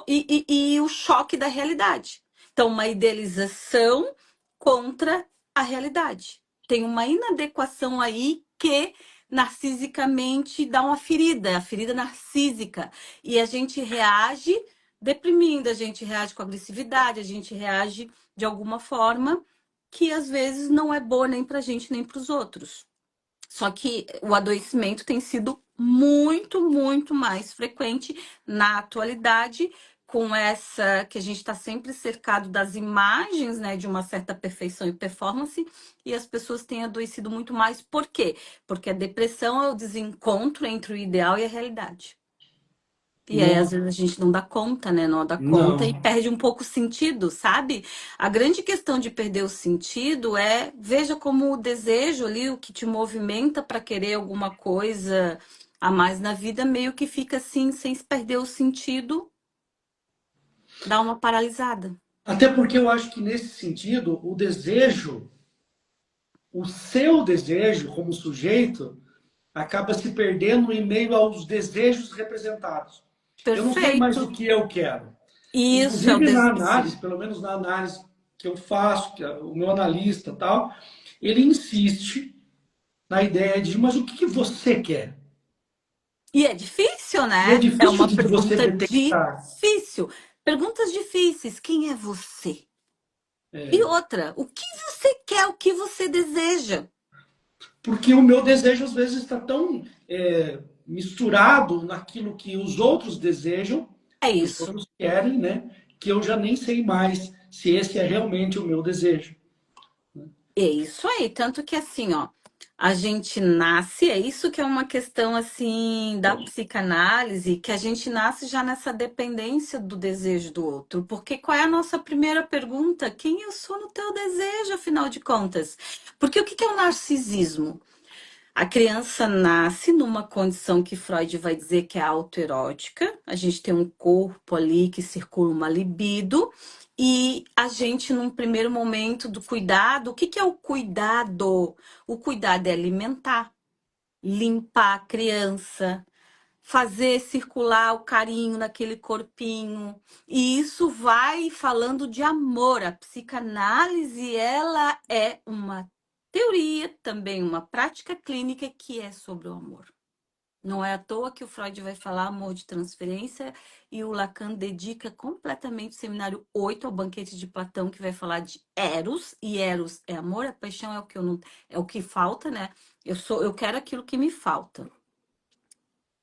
B: e o choque da realidade. Então, uma idealização contra a realidade. Tem uma inadequação aí que narcisicamente dá uma ferida, a ferida narcísica. E a gente reage deprimindo, a gente reage com agressividade, a gente reage de alguma forma que às vezes não é boa nem pra gente nem para os outros. Só que o adoecimento tem sido muito, muito mais frequente na atualidade, com essa que a gente está sempre cercado das imagens, né, de uma certa perfeição e performance, e as pessoas têm adoecido muito mais. Por quê? Porque a depressão é o desencontro entre o ideal e a realidade. E aí, às
A: Não,
B: vezes, a gente não dá conta, né? Não dá conta e
A: não.
B: perde um pouco o sentido, sabe? A grande questão de perder o sentido é, veja como o desejo ali, o que te movimenta para querer alguma coisa a mais na vida, meio que fica assim, sem se perder o sentido, dá uma paralisada.
A: Até porque eu acho que nesse sentido, o desejo, o seu desejo como sujeito, acaba se perdendo em meio aos desejos representados. Eu não sei mais o
B: Perfeito.
A: que eu quero.
B: Isso é o
A: Inclusive na
B: desejo.
A: análise, pelo menos na análise que eu faço, que o meu analista tal, ele insiste na ideia de, mas o que você quer?
B: E é difícil,
A: E é
B: né? É
A: difícil
B: uma
A: de você
B: pergunta
A: detectar.
B: difícil. Perguntas difíceis. Quem é você? E outra, o que você quer, o que você deseja?
A: Porque o meu desejo, às vezes, está tão misturado naquilo que os outros desejam,
B: É
A: que os
B: isso.
A: outros querem, né? Que eu já nem sei mais se esse é realmente o meu desejo.
B: É isso aí. Tanto que assim, ó, a gente nasce, é isso que é uma questão assim da psicanálise, que a gente nasce já nessa dependência do desejo do outro. Porque qual é a nossa primeira pergunta? Quem eu sou no teu desejo, afinal de contas? Porque o que é o narcisismo? A criança nasce numa condição que Freud vai dizer que é autoerótica. A gente tem um corpo ali que circula uma libido. E a gente, num primeiro momento do cuidado, o que é o cuidado? O cuidado é alimentar, limpar a criança, fazer circular o carinho naquele corpinho. E isso vai falando de amor. A psicanálise, ela é uma teoria, também uma prática clínica que é sobre o amor. Não é à toa que o Freud vai falar amor de transferência e o Lacan dedica completamente o seminário 8 ao banquete de Platão, que vai falar de Eros, e Eros é amor, a paixão é o que eu não, é o que falta, né? Eu quero aquilo que me falta.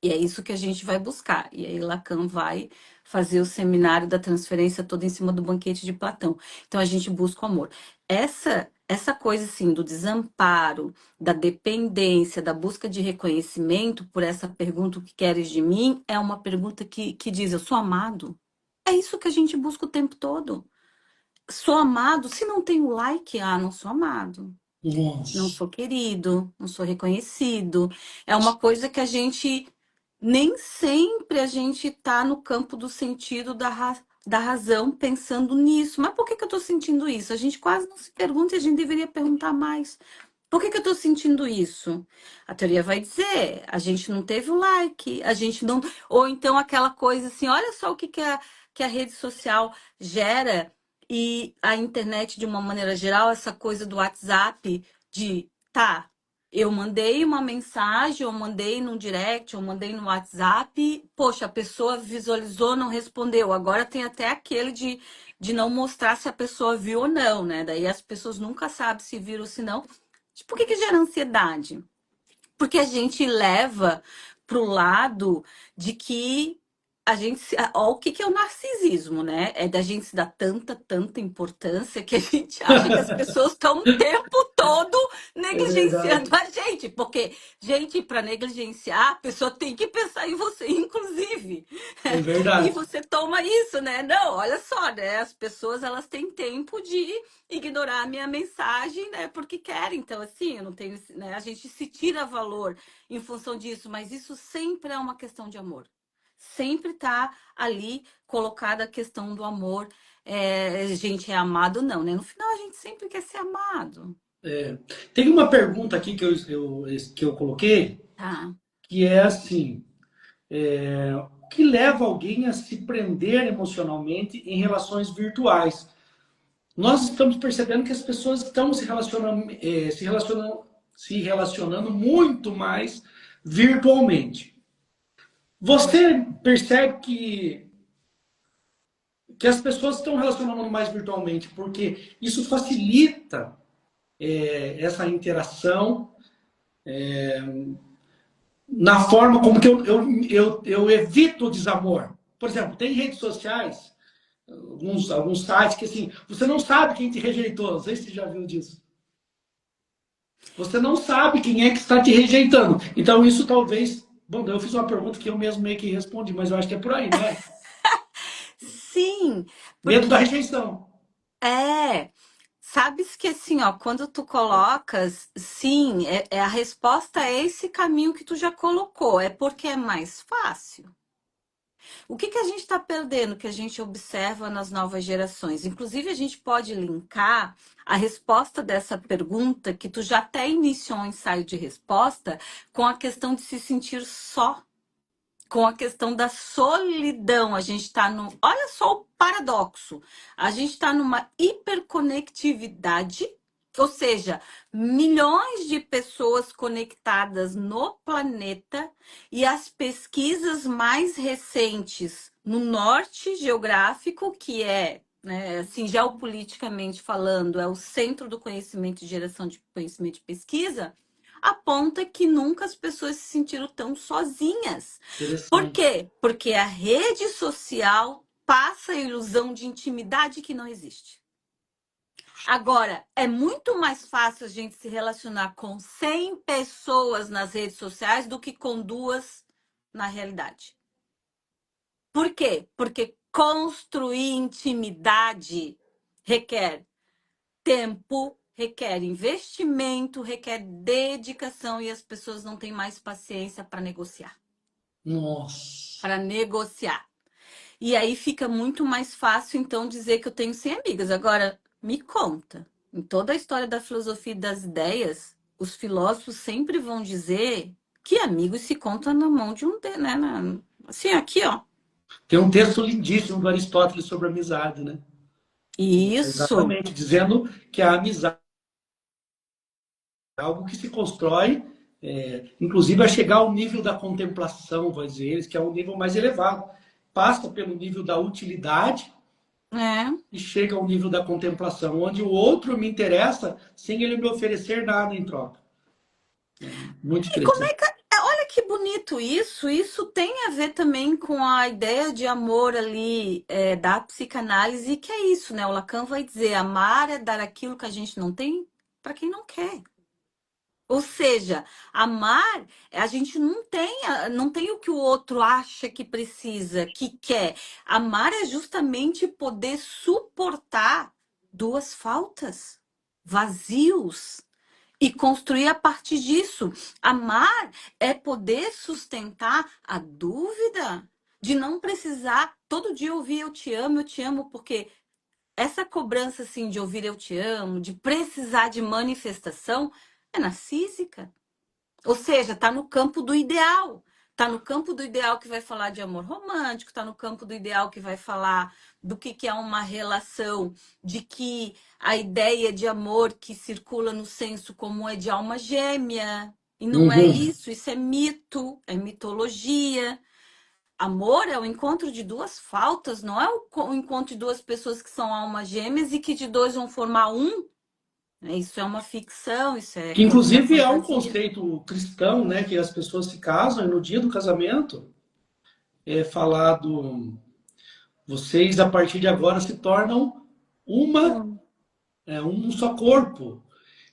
B: E é isso que a gente vai buscar. E aí Lacan vai fazer o seminário da transferência toda em cima do banquete de Platão. Então a gente busca o amor. Essa coisa assim do desamparo, da dependência, da busca de reconhecimento por essa pergunta o que queres de mim, é uma pergunta que diz eu sou amado. É isso que a gente busca o tempo todo. Sou amado, se não tenho like, não sou amado. Não
A: Nossa.
B: sou querido, não sou reconhecido. É uma coisa que a gente nem sempre a gente está no campo do sentido da razão pensando nisso. Mas por que eu estou sentindo isso? A gente quase não se pergunta e a gente deveria perguntar mais. Por que eu estou sentindo isso? A teoria vai dizer, a gente não teve o like, a gente não. Ou então aquela coisa assim, olha só o que a rede social gera e a internet de uma maneira geral, essa coisa do WhatsApp, de tá, eu mandei uma mensagem, eu mandei no direct, eu mandei no WhatsApp, poxa, a pessoa visualizou, não respondeu. Agora tem até aquele de não mostrar se a pessoa viu ou não, né? Daí as pessoas nunca sabem se viram ou se não. Por que gera ansiedade? Porque a gente leva para o lado de que a gente. Ó, o que é o narcisismo, né? É da gente se dar tanta importância que a gente acha que as pessoas estão o tempo todo
A: É verdade.
B: negligenciando a gente. Porque, gente, para negligenciar, a pessoa tem que pensar em você, inclusive.
A: É
B: E
A: verdade.
B: você toma isso, né? Não, olha só, né? As pessoas elas têm tempo de ignorar a minha mensagem, né? Porque querem. Então, assim, eu não tenho, né? A gente se tira valor em função disso, mas isso sempre é uma questão de amor. Sempre tá ali colocada a questão do amor. É, gente é amado, não, né? No final a gente sempre quer ser amado.
A: Tem uma pergunta aqui que eu coloquei,
B: Tá.
A: que é assim: o que leva alguém a se prender emocionalmente em relações virtuais? Nós estamos percebendo que as pessoas estão se relacionando muito mais virtualmente. Você percebe que que as pessoas estão relacionando mais virtualmente, porque isso facilita essa interação na forma como que eu evito o desamor. Por exemplo, tem redes sociais, alguns sites que assim, você não sabe quem te rejeitou, não sei se você já viu disso. Você não sabe quem é que está te rejeitando. Então, isso talvez. Bom, eu fiz uma pergunta que eu mesmo meio que respondi, mas eu acho que é por aí, não é?
B: Sim,
A: Medo da
B: porque
A: rejeição.
B: é. Sabes que assim, ó, quando tu colocas, sim, a resposta é esse caminho que tu já colocou, é porque é mais fácil. O que que a gente está perdendo que a gente observa nas novas gerações? Inclusive, a gente pode linkar a resposta dessa pergunta, que tu já até iniciou um ensaio de resposta, com a questão de se sentir só, com a questão da solidão. A gente está no. Olha só o paradoxo. A gente está numa hiperconectividade, ou seja, milhões de pessoas conectadas no planeta, e as pesquisas mais recentes no norte geográfico, que é, né, assim, geopoliticamente falando, é o centro do conhecimento e geração de conhecimento e pesquisa, aponta que nunca as pessoas se sentiram tão sozinhas. Por
A: Interessante.
B: quê? Porque a rede social passa a ilusão de intimidade que não existe. Agora, é muito mais fácil a gente se relacionar com 100 pessoas nas redes sociais do que com duas na realidade. Por quê? Porque construir intimidade requer tempo, requer investimento, requer dedicação e as pessoas não têm mais paciência para negociar.
A: Nossa.
B: Para negociar. E aí fica muito mais fácil, então, dizer que eu tenho 100 amigas. Agora, me conta. Em toda a história da filosofia e das ideias, os filósofos sempre vão dizer que amigos se contam na mão de um dedo, né? Assim, aqui, ó.
A: Tem um texto lindíssimo do Aristóteles sobre amizade, né?
B: Isso,
A: Exatamente, dizendo que a amizade é algo que se constrói, inclusive a chegar ao nível da contemplação, vai dizer eles, que é um nível mais elevado. Passa pelo nível da utilidade
B: né?
A: e chega ao nível da contemplação, onde o outro me interessa sem ele me oferecer nada em troca. Muito
B: E como é
A: interessante.
B: que. Olha que bonito isso. Isso tem a ver também com a ideia de amor ali da psicanálise, que é isso, né? O Lacan vai dizer: amar é dar aquilo que a gente não tem para quem não quer. Ou seja, amar, a gente não tem o que o outro acha que precisa, que quer. Amar é justamente poder suportar duas faltas, vazios, e construir a partir disso. Amar é poder sustentar a dúvida de não precisar todo dia ouvir eu te amo, porque essa cobrança assim de ouvir eu te amo, de precisar de manifestação, é narcísica. Ou seja, está no campo do ideal. Está no campo do ideal que vai falar de amor romântico, está no campo do ideal que vai falar do que é uma relação, de que a ideia de amor que circula no senso comum é de alma gêmea. E não é
A: Uhum.
B: isso é mito, é mitologia. Amor é o encontro de duas faltas, não é o encontro de duas pessoas que são almas gêmeas e que de dois vão formar um. Isso é uma ficção, isso é
A: Que
B: coisa da
A: inclusive é um
B: fantasia.
A: conceito cristão, né? Que as pessoas se casam e no dia do casamento é falado: vocês a partir de agora se tornam uma,
B: Hum.
A: um só corpo.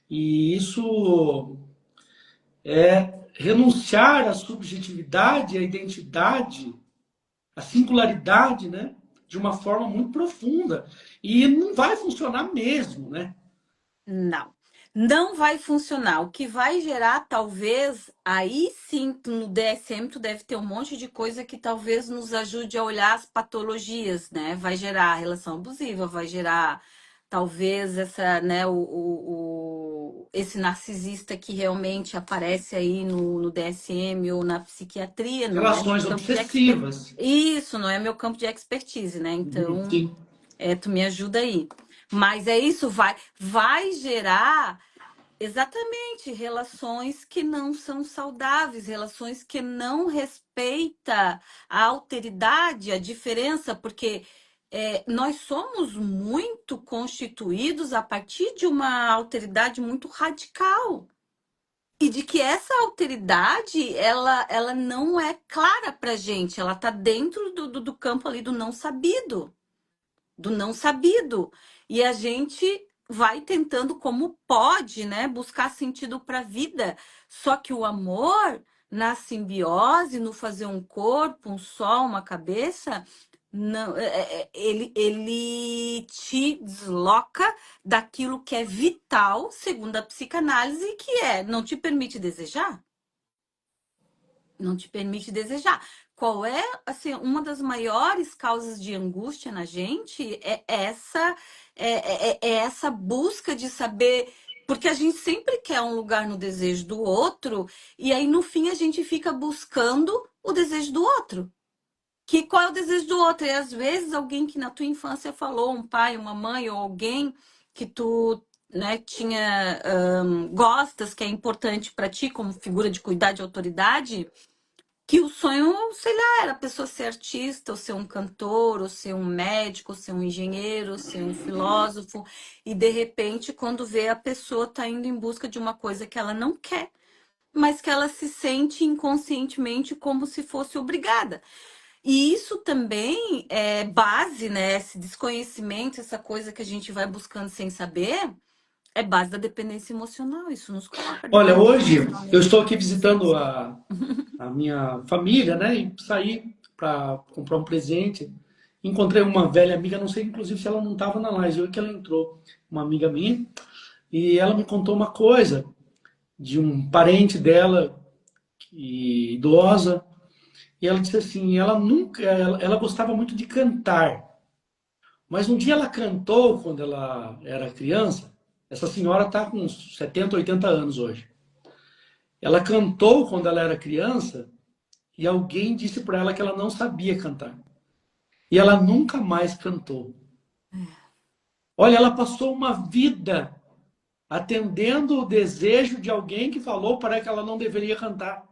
A: E isso é renunciar à subjetividade, à identidade, à singularidade, né? De uma forma muito profunda. E não vai funcionar mesmo, né?
B: Não, não vai funcionar. O que vai gerar, talvez, aí sim, no DSM, tu deve ter um monte de coisa que talvez nos ajude a olhar as patologias, né? Vai gerar relação abusiva, vai gerar, talvez, essa, né, esse narcisista que realmente aparece aí no DSM ou na psiquiatria, não é meu
A: Relações
B: campo de expertise.
A: obsessivas.
B: Isso, não é meu campo de expertise, né? Então,
A: Sim.
B: tu me ajuda aí. Mas é isso, vai gerar exatamente relações que não são saudáveis, relações que não respeita a alteridade, a diferença, porque nós somos muito constituídos a partir de uma alteridade muito radical. E de que essa alteridade, ela não é clara pra gente, ela tá dentro do campo ali do não sabido, do não sabido. E a gente vai tentando como pode, né, buscar sentido para a vida. Só que o amor, na simbiose, no fazer um corpo, um sol, uma cabeça, não, ele te desloca daquilo que é vital, segundo a psicanálise, que não te permite desejar. Não te permite desejar. Qual é, assim, uma das maiores causas de angústia na gente é essa busca de saber, porque a gente sempre quer um lugar no desejo do outro, e aí no fim a gente fica buscando o desejo do outro. Que qual é o desejo do outro? E às vezes alguém que na tua infância falou, um pai, uma mãe, ou alguém que tu, né, gostas, que é importante para ti como figura de cuidado e autoridade, que o sonho, sei lá, era a pessoa ser artista, ou ser um cantor, ou ser um médico, ou ser um engenheiro, ou ser um filósofo, e de repente, quando vê a pessoa tá indo em busca de uma coisa que ela não quer, mas que ela se sente inconscientemente como se fosse obrigada. E isso também é base, né? Esse desconhecimento, essa coisa que a gente vai buscando sem saber, é base da dependência emocional. Isso nos coloca
A: Olha,
B: dependente
A: hoje eu
B: emocionalmente.
A: estou aqui visitando a minha família, né? E saí para comprar um presente. Encontrei uma velha amiga, não sei inclusive se ela não estava na live, eu que ela entrou, uma amiga minha, e ela me contou uma coisa de um parente dela, idosa, e ela disse assim, ela gostava muito de cantar, mas um dia ela cantou quando ela era criança. Essa senhora está com uns 70, 80 anos hoje. Ela cantou quando ela era criança e alguém disse para ela que ela não sabia cantar. E ela nunca mais cantou. Olha, ela passou uma vida atendendo o desejo de alguém que falou para ela que ela não deveria cantar.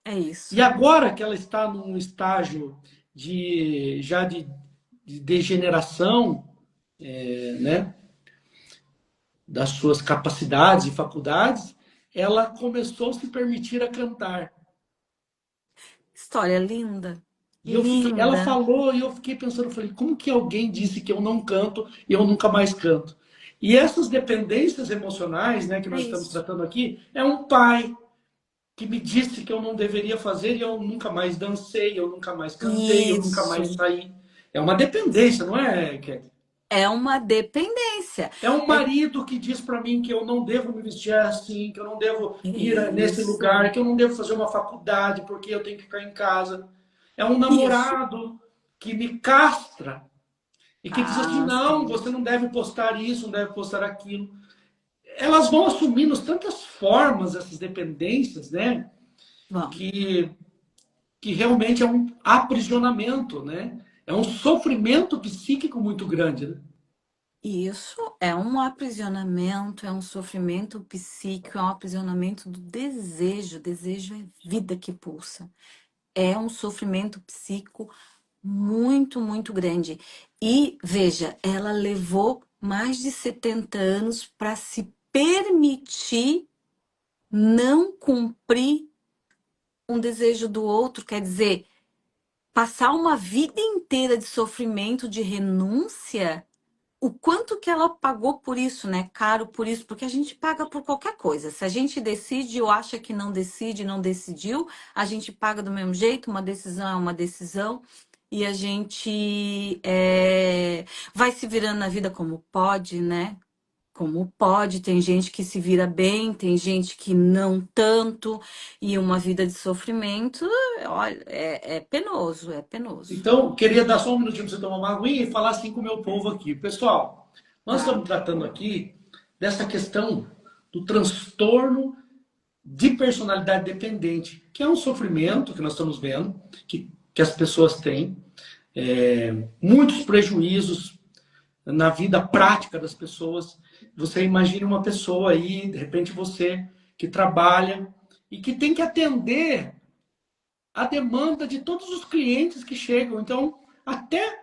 B: É isso.
A: E agora que ela está num estágio de degeneração, né, das suas capacidades e faculdades, ela começou a se permitir a cantar.
B: História linda.
A: Ela
B: Linda.
A: falou e eu fiquei pensando, falei, como que alguém disse que eu não canto e eu nunca mais canto? E essas dependências emocionais, né, que
B: É
A: nós estamos
B: isso.
A: tratando aqui, é um pai que me disse que eu não deveria fazer e eu nunca mais dancei, eu nunca mais cantei, eu nunca mais
B: Isso.
A: saí. É uma dependência, não é, Kelly?
B: É uma dependência.
A: É um
B: É
A: marido que diz para mim que eu não devo me vestir assim, que eu não devo ir nesse
B: isso.
A: lugar, que eu não devo fazer uma faculdade porque eu tenho que ficar em casa. É um
B: Isso.
A: namorado que me castra e que diz assim:
B: Ah,
A: não,
B: sim.
A: você não deve postar isso, não deve postar aquilo. Elas vão assumindo tantas formas, essas dependências, né?
B: Bom,
A: Que, que realmente é um aprisionamento, né? É um sofrimento psíquico muito grande, né?
B: isso é um aprisionamento, é um sofrimento psíquico, é um aprisionamento do desejo. Desejo é vida que pulsa. É um sofrimento psíquico muito, muito grande. E veja, ela levou mais de 70 anos para se permitir não cumprir um desejo do outro, quer dizer, passar uma vida inteira de sofrimento, de renúncia, o quanto que ela pagou por isso, né? Caro por isso, porque a gente paga por qualquer coisa. Se a gente decide ou acha que não decide, não decidiu, a gente paga do mesmo jeito, uma decisão é uma decisão. E a gente vai se virando na vida como pode, né? Como pode, tem gente que se vira bem, tem gente que não tanto, e uma vida de sofrimento, olha, é penoso, é penoso.
A: Então, queria dar só um minutinho para você tomar uma aguinha e falar assim com o meu povo aqui. Pessoal, nós
B: Tá.
A: estamos tratando aqui dessa questão do transtorno de personalidade dependente, que é um sofrimento que nós estamos vendo, que as pessoas têm, muitos prejuízos na vida prática das pessoas. Você imagine uma pessoa aí, de repente você que trabalha e que tem que atender a demanda de todos os clientes que chegam. Então, até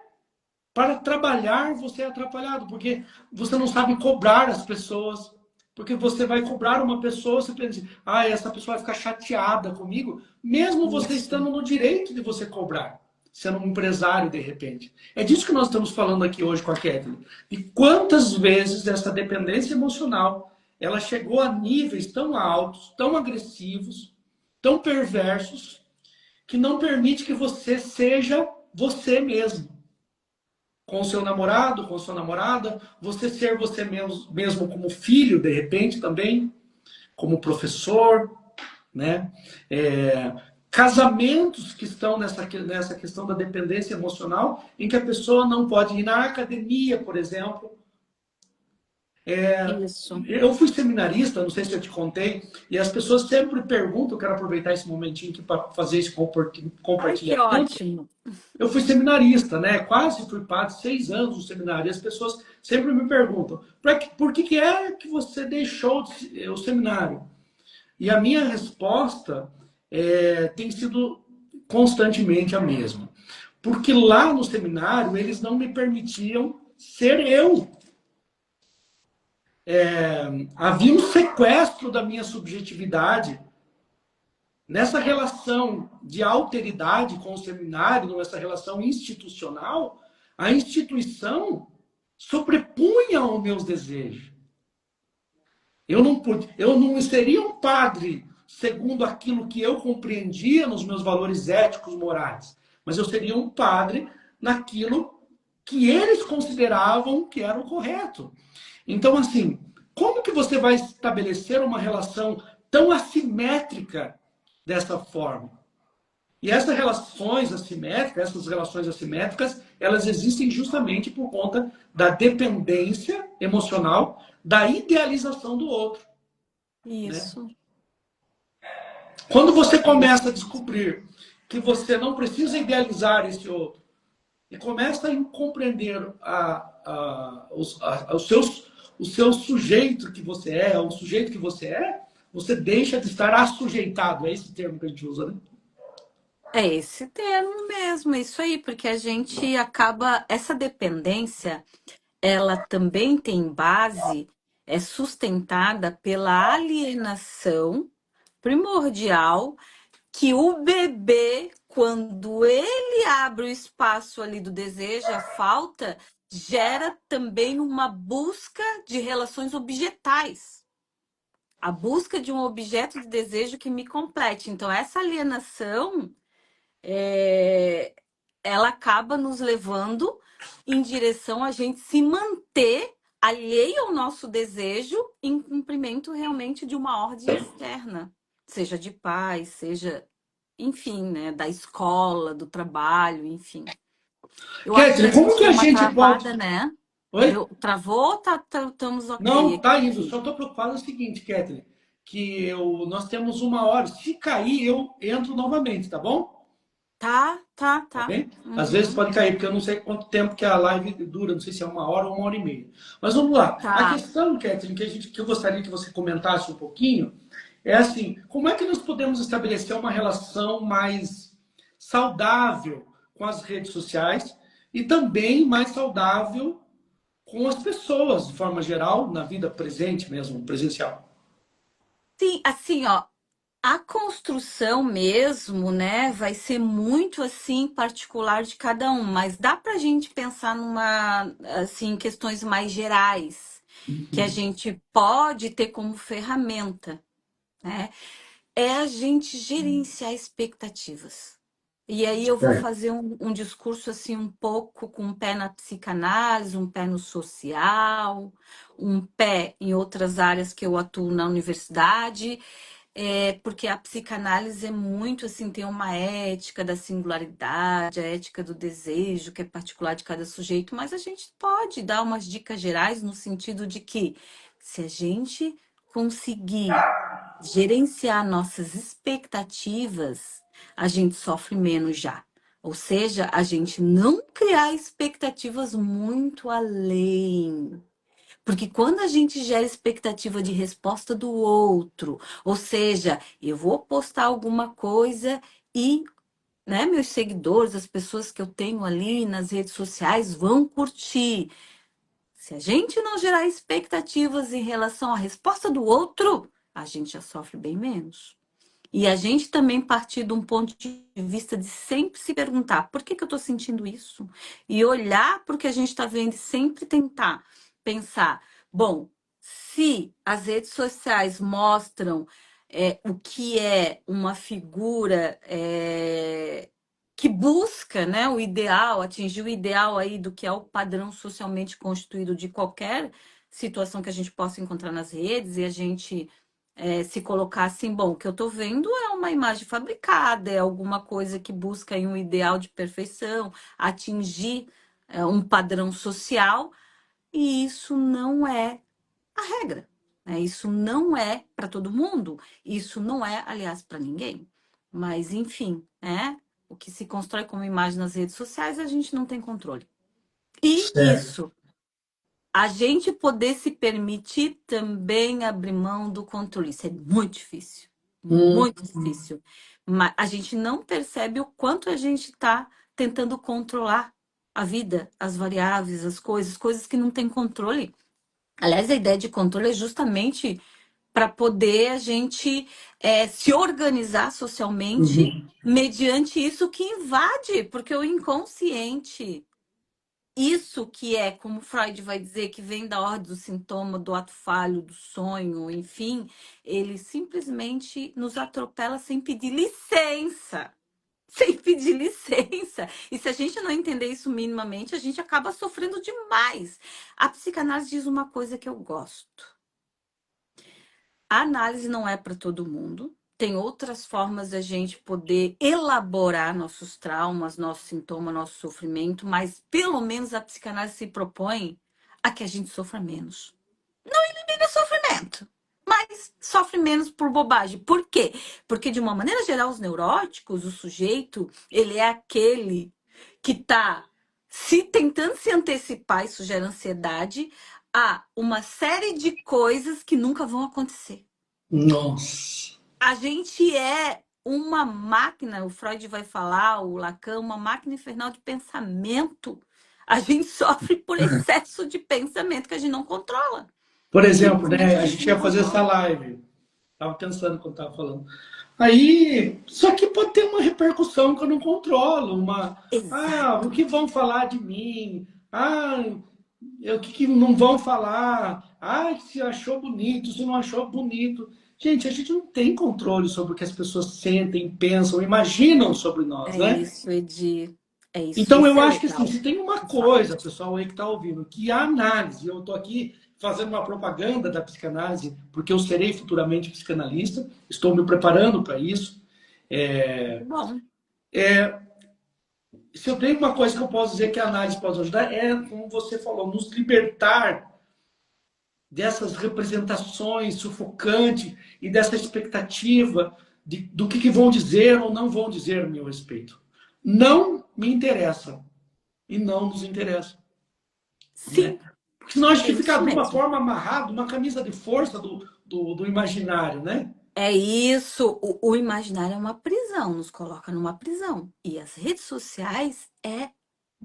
A: Para trabalhar, você é atrapalhado, porque você não sabe cobrar as pessoas. Porque você vai cobrar uma pessoa, você pensa, ah, essa pessoa vai ficar chateada comigo, mesmo você
B: Isso.
A: estando no direito de você cobrar, sendo um empresário de repente. É disso que nós estamos falando aqui hoje com a Kathleen. E quantas vezes essa dependência emocional ela chegou a níveis tão altos, tão agressivos, tão perversos, que não permite que você seja você mesmo com o seu namorado, com a sua namorada, você ser você mesmo como filho, de repente também, como professor, né? Casamentos que estão nessa questão da dependência emocional, em que a pessoa não pode ir na academia, por exemplo.
B: Isso.
A: Eu fui seminarista, não sei se eu te contei, e as pessoas sempre perguntam, eu quero aproveitar esse momentinho aqui para fazer esse
B: Ai, que
A: compartilhamento.
B: ótimo.
A: Eu fui seminarista, né? Quase fui padre, 6 anos no seminário. E as pessoas sempre me perguntam: por que é que você deixou o seminário? E a minha resposta tem sido constantemente a mesma. Porque lá no seminário eles não me permitiam ser eu. Havia um sequestro da minha subjetividade. Nessa relação de alteridade com o seminário, nessa relação institucional, a instituição sobrepunha aos meus desejos. Eu não seria um padre segundo aquilo que eu compreendia nos meus valores éticos, morais, mas eu seria um padre naquilo que eles consideravam que era o correto. Então, assim, como que você vai estabelecer uma relação tão assimétrica dessa forma? E essas relações assimétricas, elas existem justamente por conta da dependência emocional, da idealização do outro, né?
B: Isso.
A: Quando você
B: É
A: começa a
B: isso mesmo.
A: descobrir que você não precisa idealizar esse outro e começa a compreender o seu sujeito que você é, o sujeito que você deixa de estar assujeitado. É esse termo que a gente usa, né?
B: É esse termo mesmo, é isso aí, porque a gente acaba. Essa dependência, ela também tem base, é sustentada pela alienação primordial que o bebê, quando ele abre o espaço ali do desejo, a falta, gera também uma busca de relações objetais. A busca de um objeto de desejo que me complete. Então, essa alienação, é, ela acaba nos levando em direção a gente se manter alheio ao nosso desejo em cumprimento realmente de uma ordem externa, seja de paz, seja, enfim, né, da escola, do trabalho, enfim. Eu acho que
A: Kétia,
B: a
A: como
B: gente
A: que
B: deu
A: a
B: uma
A: gente pode.
B: travada, né?
A: Oi?
B: Travou ou estamos ok
A: Não, tá indo.
B: aqui?
A: Só estou preocupado é o seguinte, Kathleen, que nós temos 1 hora. Se cair, eu entro novamente, tá bom?
B: Tá, tá,
A: Tá
B: tá.
A: bem? Às vezes
B: Uhum.
A: pode cair, porque eu não sei quanto tempo que a live dura, não sei se é 1 hora ou 1 hora e meia. Mas vamos lá. A
B: Tá.
A: questão, Kathleen, que eu gostaria que você comentasse um pouquinho, é assim, como é que nós podemos estabelecer uma relação mais saudável com as redes sociais e também mais saudável com as pessoas, de forma geral, na vida presente mesmo, presencial.
B: Sim, assim, ó, a construção mesmo, né, vai ser muito assim particular de cada um, mas dá para a gente pensar numa, assim, questões mais gerais que a gente pode ter como ferramenta, né? É a gente gerenciar expectativas. E aí eu vou
A: Certo.
B: fazer um discurso assim um pouco com um pé na psicanálise, um pé no social, um pé em outras áreas que eu atuo na universidade, porque a psicanálise é muito assim, tem uma ética da singularidade, a ética do desejo, que é particular de cada sujeito, mas a gente pode dar umas dicas gerais no sentido de que se a gente conseguir gerenciar nossas expectativas, a gente sofre menos já. Ou seja, a gente não criar expectativas muito além. Porque quando a gente gera expectativa de resposta do outro, ou seja, eu vou postar alguma coisa e né? Meus seguidores, as pessoas que eu tenho ali nas redes sociais vão curtir. Se a gente não gerar expectativas em relação à resposta do outro, a gente já sofre bem menos. E a gente também partir de um ponto de vista de sempre se perguntar por que eu estou sentindo isso? E olhar para o que a gente está vendo e sempre tentar pensar, bom, se as redes sociais mostram o que é uma figura que busca, né, o ideal, atingir o ideal aí do que é o padrão socialmente constituído de qualquer situação que a gente possa encontrar nas redes, e a gente se colocar assim, bom, o que eu estou vendo é uma imagem fabricada, é alguma coisa que busca aí um ideal de perfeição, atingir um padrão social, e isso não é a regra, né? Isso não é para todo mundo, isso não é, aliás, para ninguém. Mas, enfim, né? O que se constrói como imagem nas redes sociais, a gente não tem controle. E
A: Certo.
B: isso, a gente poder se permitir também abrir mão do controle. Isso é muito difícil.
A: Hum,
B: Muito difícil. Mas a gente não percebe o quanto a gente está tentando controlar a vida, as variáveis, as coisas que não tem controle. Aliás, a ideia de controle é justamente para poder a gente se organizar socialmente
A: uhum.
B: mediante isso que invade, porque o inconsciente, isso que é, como Freud vai dizer, que vem da ordem do sintoma, do ato falho, do sonho, enfim, ele simplesmente nos atropela sem pedir licença. Sem pedir licença. E se a gente não entender isso minimamente, a gente acaba sofrendo demais. A psicanálise diz uma coisa que eu gosto. A análise não é para todo mundo. Tem outras formas da gente poder elaborar nossos traumas, nosso sintoma, nosso sofrimento, mas pelo menos a psicanálise se propõe a que a gente sofra menos. Elimina o sofrimento, mas sofre menos por bobagem. Por quê? Porque, de uma maneira geral, os neuróticos, o sujeito, ele é aquele que está se tentando se antecipar, isso gera ansiedade, a uma série de coisas que nunca vão acontecer.
A: Nossa.
B: A gente é uma máquina, o Freud vai falar, o Lacan, uma máquina infernal de pensamento. A gente sofre por excesso de pensamento que a gente não controla.
A: Por exemplo,
B: Simplesmente
A: né,
B: a
A: a
B: gente
A: gente
B: não
A: ia fazer essa
B: controla.
A: live. Tava pensando quando tava falando. Aí, só que pode ter uma repercussão que eu não controlo, o
B: Exato.
A: que vão falar de mim? O que, que não vão falar? Se achou bonito, se não achou bonito. Gente, a gente não tem controle sobre o que as pessoas sentem, pensam, imaginam sobre nós,
B: É
A: né?
B: isso, Edi. É isso.
A: Então
B: Isso
A: eu
B: é
A: acho que assim,
B: legal.
A: se tem uma coisa,
B: Exato.
A: pessoal aí que está ouvindo, que a análise, eu estou aqui fazendo uma propaganda da psicanálise, porque eu serei futuramente psicanalista, estou me preparando para isso.
B: Muito bom.
A: Se eu tenho uma coisa que eu posso dizer que a análise pode ajudar, é, como você falou, nos libertar dessas representações sufocantes e dessa expectativa do que vão dizer ou não vão dizer a meu respeito. Não me interessa e não nos interessa. Né?
B: Sim,
A: Porque senão a
B: é
A: gente fica
B: isso
A: de uma
B: mesmo.
A: forma amarrado, uma camisa de força do imaginário, né?
B: É isso. O imaginário é uma prisão, nos coloca numa prisão. E as redes sociais é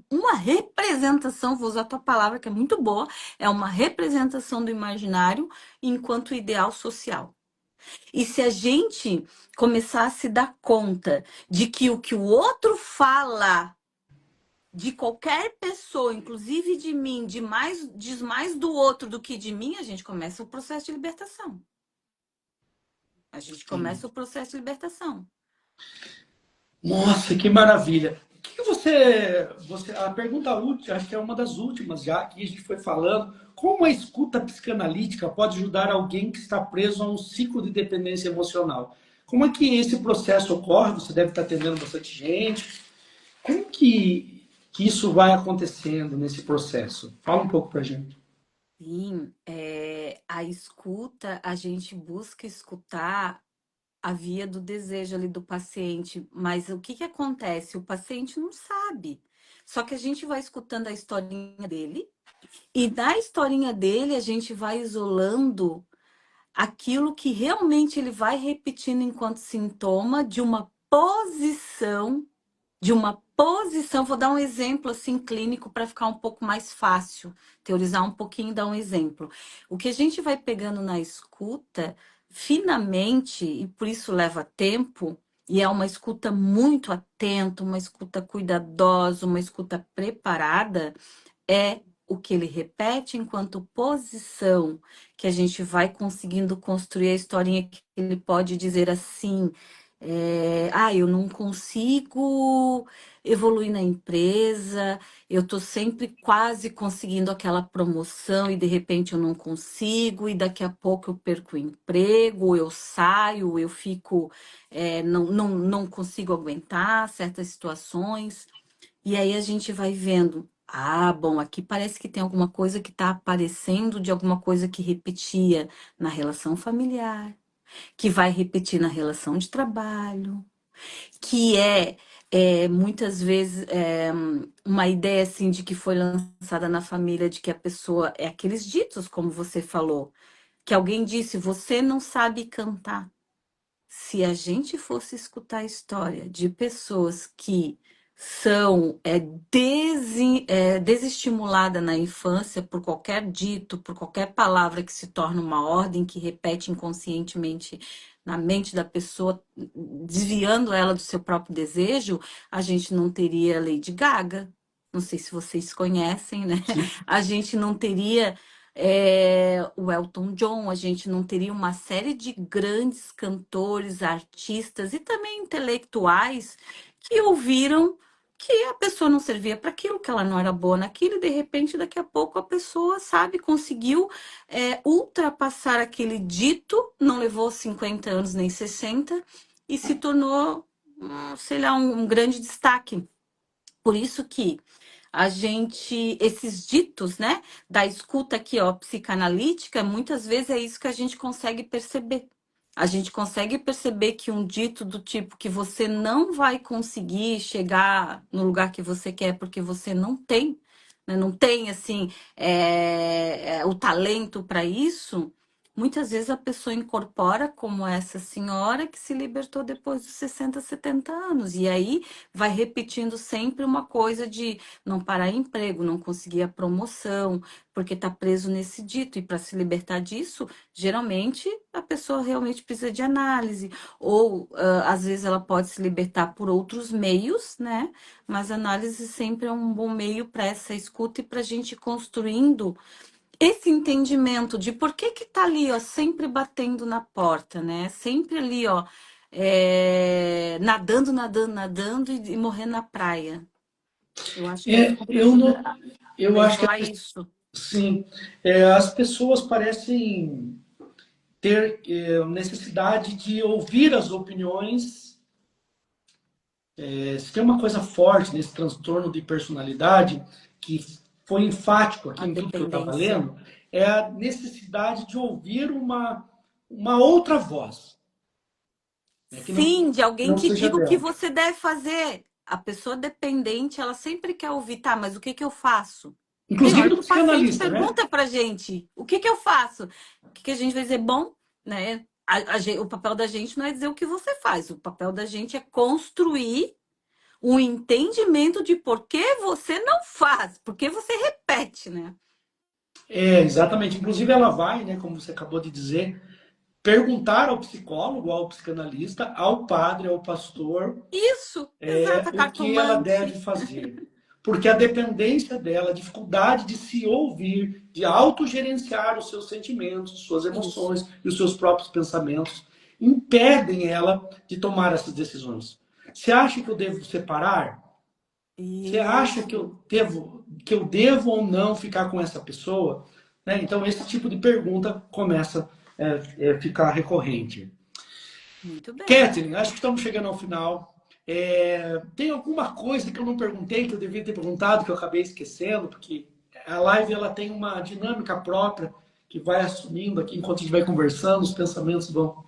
B: uma representação, vou usar a tua palavra que é muito boa, é uma representação do imaginário enquanto ideal social. E se a gente começar a se dar conta de que o outro fala de qualquer pessoa, inclusive de mim, diz mais do outro do que de mim, a gente começa o processo de libertação. A gente
A: Sim.
B: começa o processo de libertação.
A: Nossa, que maravilha. O que você. A pergunta última, acho que é uma das últimas já que a gente foi falando. Como a escuta psicanalítica pode ajudar alguém que está preso a um ciclo de dependência emocional? Como é que esse processo ocorre? Você deve estar atendendo bastante gente. Como que isso vai acontecendo nesse processo? Fala um pouco pra gente.
B: Sim, a escuta, a gente busca escutar a via do desejo ali do paciente, mas o que que acontece? O paciente não sabe. Só que a gente vai escutando a historinha dele, e na historinha dele a gente vai isolando aquilo que realmente ele vai repetindo enquanto sintoma de uma posição. de uma posição. Vou dar um exemplo assim clínico para ficar um pouco mais fácil, teorizar um pouquinho, dar um exemplo. O que a gente vai pegando na escuta, finamente, e por isso leva tempo, e é uma escuta muito atenta, uma escuta cuidadosa, uma escuta preparada, é o que ele repete enquanto posição, que a gente vai conseguindo construir a historinha que ele pode dizer assim, eu não consigo evoluir na empresa, eu estou sempre quase conseguindo aquela promoção e de repente eu não consigo, e daqui a pouco eu perco o emprego, eu saio, eu fico, não consigo aguentar certas situações. E aí a gente vai vendo, bom, aqui parece que tem alguma coisa que está aparecendo de alguma coisa que repetia na relação familiar, que vai repetir na relação de trabalho, que muitas vezes uma ideia assim de que foi lançada na família de que a pessoa é aqueles ditos, como você falou, que alguém disse, você não sabe cantar. Se a gente fosse escutar a história de pessoas que são desestimuladas na infância por qualquer dito, por qualquer palavra que se torna uma ordem, que repete inconscientemente na mente da pessoa, desviando ela do seu próprio desejo, a gente não teria Lady Gaga. Não sei se vocês conhecem, né?
A: Sim.
B: A gente não teria o Elton John, a gente não teria uma série de grandes cantores, artistas e também intelectuais que ouviram que a pessoa não servia para aquilo, que ela não era boa naquilo, e de repente, daqui a pouco, a pessoa, sabe, conseguiu ultrapassar aquele dito, não levou 50 anos nem 60, e se tornou, sei lá, um grande destaque. Por isso que esses ditos, né, da escuta aqui, ó, psicanalítica, muitas vezes é isso que a gente consegue perceber. A gente consegue perceber que um dito do tipo que você não vai conseguir chegar no lugar que você quer porque você não tem, né, não tem, assim, o talento para isso. Muitas vezes a pessoa incorpora como essa senhora que se libertou depois dos 60, 70 anos. E aí vai repetindo sempre uma coisa de não parar emprego, não conseguir a promoção, porque está preso nesse dito. E para se libertar disso, geralmente a pessoa realmente precisa de análise, ou às vezes ela pode se libertar por outros meios, né? Mas a análise sempre é um bom meio para essa escuta e para a gente ir construindo esse entendimento de por que tá ali, ó, sempre batendo na porta, né? Sempre ali, ó, nadando, nadando, nadando e morrendo na praia. Eu acho que a
A: É,
B: escuta ajuda a
A: eu acho que
B: veicular isso.
A: sim, as pessoas parecem ter necessidade de ouvir as opiniões. Se tem uma coisa forte nesse transtorno de personalidade que foi enfático aqui
B: A
A: em tudo que eu estava
B: dependência.
A: lendo, é a necessidade de ouvir uma outra voz, né,
B: Sim, de
A: que
B: alguém
A: não
B: que
A: seja
B: diga o que
A: dela.
B: você deve fazer. A pessoa dependente, ela sempre quer ouvir, tá, mas o que que eu faço? Tem
A: Inclusive
B: hora
A: do
B: que o paciente
A: psicanalista, né?
B: pergunta pra gente, o que que eu faço? O que que a gente vai dizer? Bom, né? O papel da gente não é dizer o que você faz, o papel da gente é construir um entendimento de por que você não faz, por que você repete, né?
A: Exatamente. Inclusive ela vai, né, como você acabou de dizer, perguntar ao psicólogo, ao psicanalista, ao padre, ao pastor,
B: Isso, exato, a
A: o que ela deve
B: cartomante.
A: fazer. Porque a dependência dela, a dificuldade de se ouvir, de autogerenciar os seus sentimentos, suas
B: Isso,
A: emoções e os seus próprios pensamentos, impedem ela de tomar essas decisões. Você acha que eu devo separar? Você acha
B: isso.
A: que eu devo ou não ficar com essa pessoa? Né? Então, esse tipo de pergunta começa a ficar recorrente.
B: Muito bem.
A: Kathleen, acho que estamos chegando ao final. Tem alguma coisa que eu não perguntei, que eu devia ter perguntado, que eu acabei esquecendo, porque a live ela tem uma dinâmica própria que vai assumindo aqui enquanto a gente vai conversando, os pensamentos vão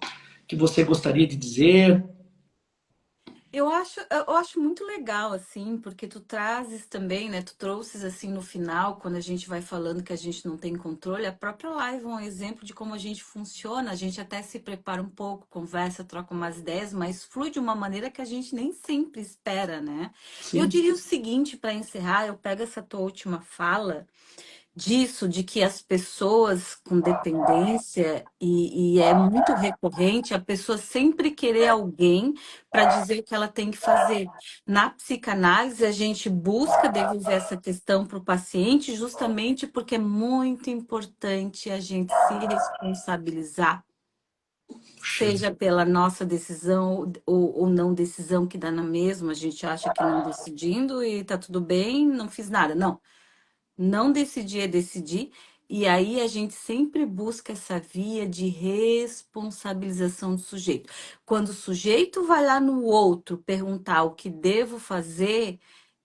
A: que você gostaria de dizer.
B: Eu acho muito legal, assim, porque tu trazes também, né? Tu trouxes assim no final, quando a gente vai falando que a gente não tem controle, a própria live é um exemplo de como a gente funciona. A gente até se prepara um pouco, conversa, troca umas ideias, mas flui de uma maneira que a gente nem sempre espera, né? Eu
A: Sim.
B: diria o seguinte, para encerrar, eu pego essa tua última fala disso, de que as pessoas com dependência, e é muito recorrente, a pessoa sempre querer alguém para dizer o que ela tem que fazer. Na psicanálise, a gente busca devolver essa questão para o paciente, justamente porque é muito importante a gente se responsabilizar.
A: Puxa.
B: Seja pela nossa decisão ou não decisão que dá na mesma, a gente acha que não decidindo e tá tudo bem, não fiz nada. Não, não decidir é decidir, e aí a gente sempre busca essa via de responsabilização do sujeito. Quando o sujeito vai lá no outro perguntar o que devo fazer,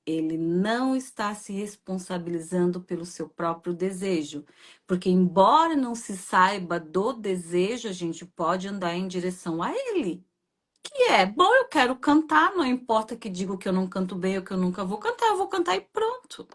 B: ele não está se responsabilizando pelo seu próprio desejo. Porque, embora não se saiba do desejo, a gente pode andar em direção a ele. Que é, bom, eu quero cantar, não importa que digo que eu não canto bem ou que eu nunca vou cantar, eu vou cantar e pronto.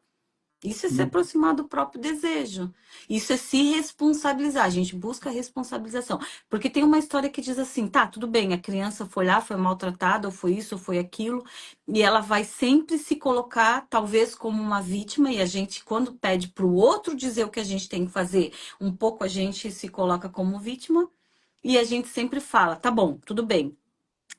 B: Isso é se aproximar do próprio desejo. Isso é se responsabilizar. A gente busca responsabilização. Porque tem uma história que diz assim: tá, tudo bem, a criança foi lá, foi maltratada, ou foi isso, ou foi aquilo, e ela vai sempre se colocar, talvez, como uma vítima, e a gente, quando pede para o outro dizer o que a gente tem que fazer, um pouco a gente se coloca como vítima, e a gente sempre fala: tá bom, tudo bem.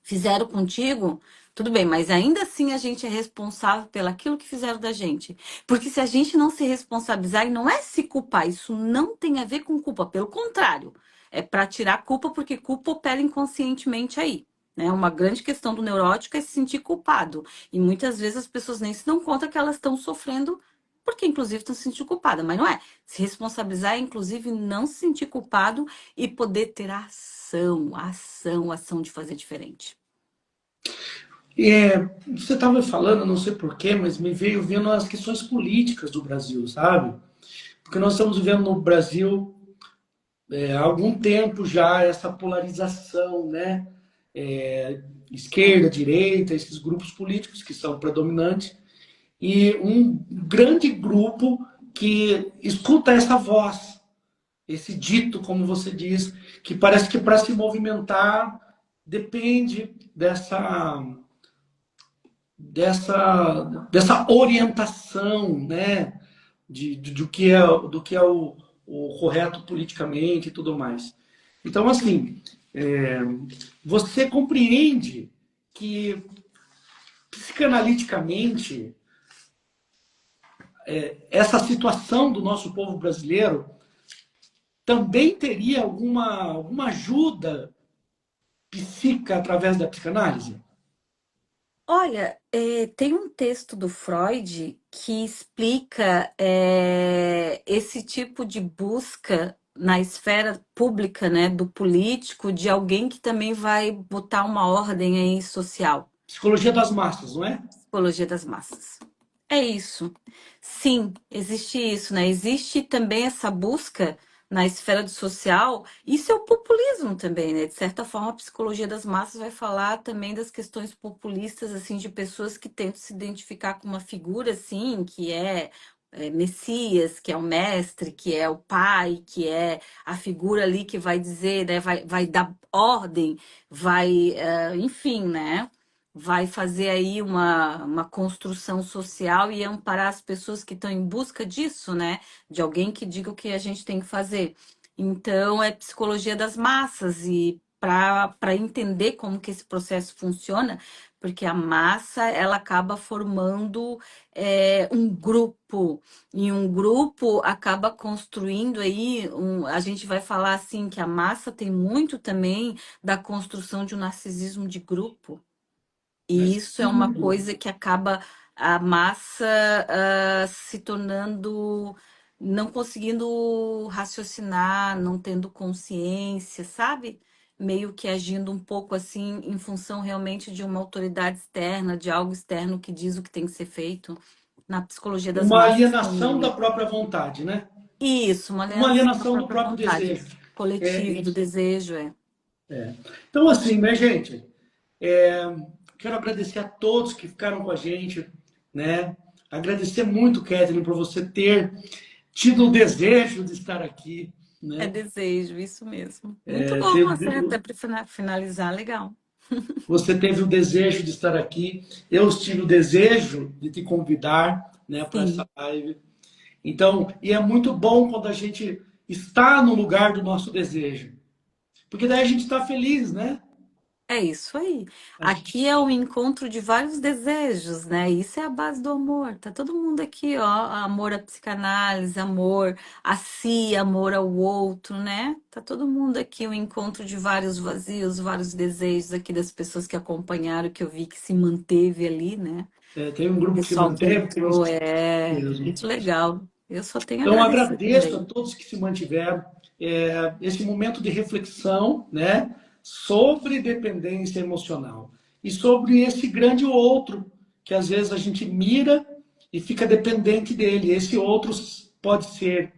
B: Fizeram contigo, tudo bem, mas ainda assim a gente é responsável pelaquilo que fizeram da gente. Porque se a gente não se responsabilizar, e não é se culpar, isso não tem a ver com culpa, pelo contrário, é para tirar culpa, porque culpa opera inconscientemente aí. Né? Uma grande questão do neurótico é se sentir culpado. E muitas vezes as pessoas nem se dão conta que elas estão sofrendo, porque inclusive estão se sentindo culpadas, mas não é. Se responsabilizar é, inclusive, não se sentir culpado e poder ter ação de fazer diferente.
A: Você estava falando, não sei porquê, mas me veio vendo as questões políticas do Brasil, sabe? Porque nós estamos vivendo no Brasil há algum tempo já essa polarização, né? Esquerda, direita, esses grupos políticos que são predominantes, e um grande grupo que escuta essa voz, esse dito, como você diz, que parece que para se movimentar depende dessa orientação, né, do que é o correto politicamente e tudo mais. Então, assim, você compreende que psicanaliticamente essa situação do nosso povo brasileiro também teria alguma ajuda psíquica através da psicanálise?
B: Olha, tem um texto do Freud que explica esse tipo de busca na esfera pública, né, do político, de alguém que também vai botar uma ordem aí social.
A: Psicologia das massas, não é?
B: Psicologia das massas. É isso. Sim, existe isso, né? Existe também essa busca na esfera do social. Isso é o populismo também, né? De certa forma, a psicologia das massas vai falar também das questões populistas, assim, de pessoas que tentam se identificar com uma figura, assim, que é Messias, que é o mestre, que é o pai, que é a figura ali que vai dizer, né? Vai dar ordem, enfim, né? Vai fazer aí uma construção social e amparar as pessoas que estão em busca disso, né? De alguém que diga o que a gente tem que fazer. Então, é psicologia das massas e para entender como que esse processo funciona, porque a massa ela acaba formando um grupo e um grupo acaba construindo aí a gente vai falar assim que a massa tem muito também da construção de um narcisismo de grupo. E isso é uma coisa que acaba a massa se tornando, não conseguindo raciocinar, não tendo consciência, sabe? Meio que agindo um pouco assim em função realmente de uma autoridade externa, de algo externo que diz o que tem que ser feito. Na psicologia das
A: Uma
B: massas tem
A: alienação da própria vontade, né?
B: isso, uma
A: Uma
B: alienação da
A: alienação do
B: própria
A: próprio
B: vontade
A: desejo. É
B: coletiva, do
A: isso.
B: desejo, é.
A: Então, assim, minha gente, Quero agradecer a todos que ficaram com a gente, né? Agradecer muito, Kathleen, por você ter tido o desejo de estar aqui,
B: É
A: né?
B: desejo, isso mesmo. Muito
A: É,
B: bom, você até para finalizar, legal.
A: você teve o desejo de estar aqui, eu tive o desejo de te convidar, né, para essa
B: Sim,
A: live. Então, e é muito bom quando a gente está no lugar do nosso desejo, porque daí a gente está feliz, né?
B: é isso aí.
A: A
B: Aqui
A: gente,
B: é o encontro de vários desejos, né? Isso é a base do amor. Tá todo mundo aqui, ó, amor à psicanálise, amor a si, amor ao outro, né? Tá todo mundo aqui, o encontro de vários vazios, vários desejos aqui das pessoas que acompanharam, que eu vi que se manteve ali, né?
A: tem um grupo que se
B: Pessoal que
A: manteve, tem
B: entrou,
A: uns
B: muito
A: mesmo.
B: legal. Eu só tenho a
A: Então,
B: agradecer
A: agradeço a
B: também.
A: todos que se mantiveram. Esse momento de reflexão, né, sobre dependência emocional e sobre esse grande outro que às vezes a gente mira e fica dependente dele. Esse outro pode ser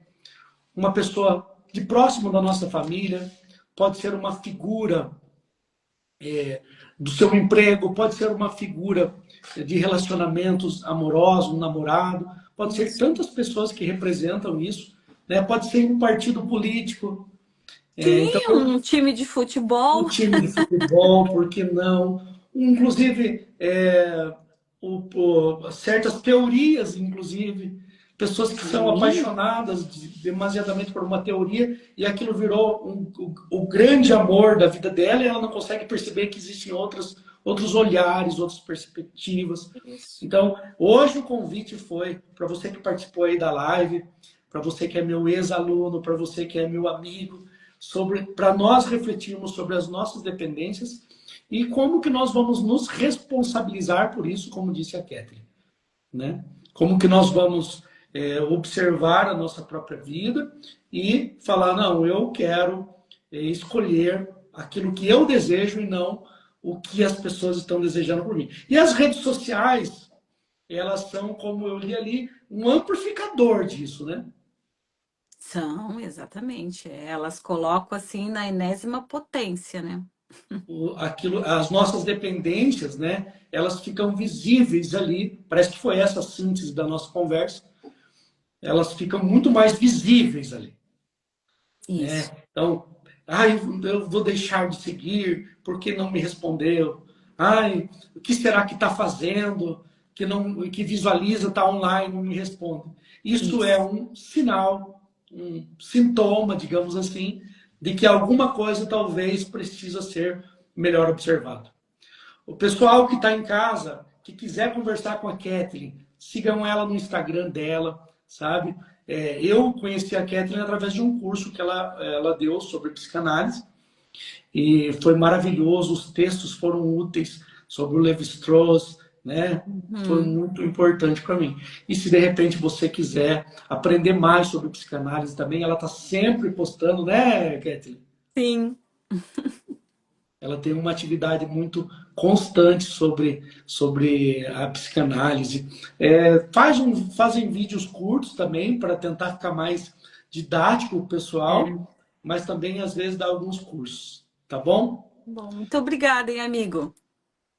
A: uma pessoa de próximo da nossa família, pode ser uma figura do seu emprego, pode ser uma figura de relacionamentos amorosos, um namorado, pode ser
B: Isso.
A: tantas pessoas que representam isso, né? Pode ser um partido político, então
B: Sim, um time de
A: um
B: futebol.
A: time de futebol, por que não? Inclusive, certas teorias, inclusive, pessoas que são
B: Sim,
A: apaixonadas demasiadamente por uma teoria e aquilo virou o grande amor da vida dela e ela não consegue perceber que existem outros olhares, outras perspectivas.
B: isso.
A: Então, hoje o convite foi para você que participou aí da live, para você que é meu ex-aluno, para você que é meu amigo, sobre para nós refletirmos sobre as nossas dependências e como que nós vamos nos responsabilizar por isso, como disse a Kathleen, né? Como que nós vamos observar a nossa própria vida e falar, não, eu quero escolher aquilo que eu desejo e não o que as pessoas estão desejando por mim. E as redes sociais, elas são, como eu li ali, um amplificador disso, né?
B: São, exatamente. Elas colocam assim na enésima potência, né?
A: As nossas dependências, né? Elas ficam visíveis ali. Parece que foi essa a síntese da nossa conversa. Elas ficam muito mais visíveis ali, né?
B: Isso.
A: Então, ai, eu vou deixar de seguir porque não me respondeu. Ai, o que será que está fazendo? Que não, que visualiza, está online, não me responde. Isso é
B: Isso.
A: um sinal, um sintoma, digamos assim, de que alguma coisa talvez precisa ser melhor observado. O pessoal que está em casa, que quiser conversar com a Kathleen, sigam ela no Instagram dela, sabe? Eu conheci a Kathleen através de um curso que ela deu sobre psicanálise e foi maravilhoso. Os textos foram úteis sobre o Levi-Strauss, né? Foi
B: Uhum.
A: muito importante para mim. E se de repente você quiser aprender mais sobre psicanálise também, ela está sempre postando, né, Kathleen?
B: Sim.
A: Ela tem uma atividade muito constante sobre a psicanálise. Fazem vídeos curtos também para tentar ficar mais didático o pessoal,
B: É.
A: mas também às vezes dá alguns cursos, tá bom?
B: Bom, muito obrigada, hein, amigo.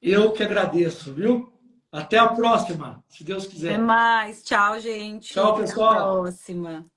A: Eu que agradeço, viu? Até a próxima, se Deus
B: Até
A: quiser.
B: mais. Tchau, gente.
A: Tchau,
B: Até a
A: pessoal.
B: próxima.